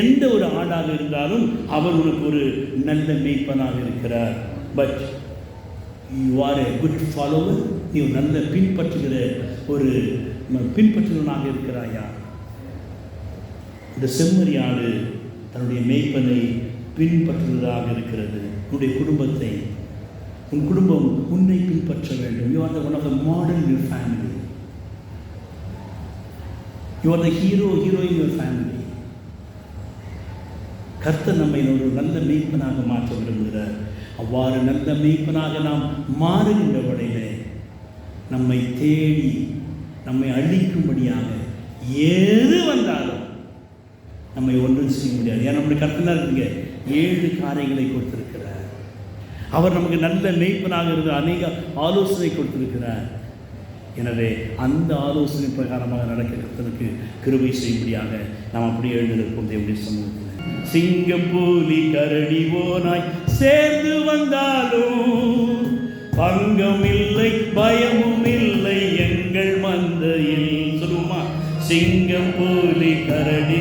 எந்த ஒரு ஆடாக இருந்தாலும் அவர் உனக்கு ஒரு நல்ல மேய்ப்பனாக இருக்கிறார். But you are a good follower, நீ ஒரு நல்ல பின்பற்றுகிறவனாக இருக்கிறாயா? இந்த செம்மறி ஆடு தன்னுடைய மேய்ப்பனை பின்பற்றுவதாக இருக்கிறது. உன்னுடைய குடும்பத்தை, உன் குடும்பம் உன்னை பின்பற்ற வேண்டும். You are the one of the model in your family. You are the hero in your family. கர்த்தர் நம்மை ஒரு நல்ல மேய்ப்பனாக மாற்ற விரும்புகிறார். அவ்வாறு நல்ல மேய்ப்பனாக நாம் மாறுகின்ற வழியிலே நம்மை தேடி நம்மை அழிக்கும்படியாக எது வந்தாலும் நம்மை ஒன்றும் செய்ய முடியாது. ஏன்னா நம்முடைய கர்த்தனாக இருக்குங்க 7 காரியங்களை கொடுத்திருக்கிறார். அவர் நமக்கு நல்ல மேய்ப்பனாக இருந்து அநேக ஆலோசனை கொடுத்திருக்கிறார். எனவே அந்த ஆலோசனை பிரகாரமாக நடக்க கர்த்தனுக்கு கிருபை செய்யும்படியாக நாம் அப்படியே எழுந்திருப்போம் தேவனுடைய சமூகத்தில். சிங்கம் புலி கரடி ஓநாய் சேர்ந்து வந்தாலும் பங்கம் இல்லை பயமும் இல்லை எங்கள் மந்தையில். சொல்லுமா? சிங்கம் புலி கரடி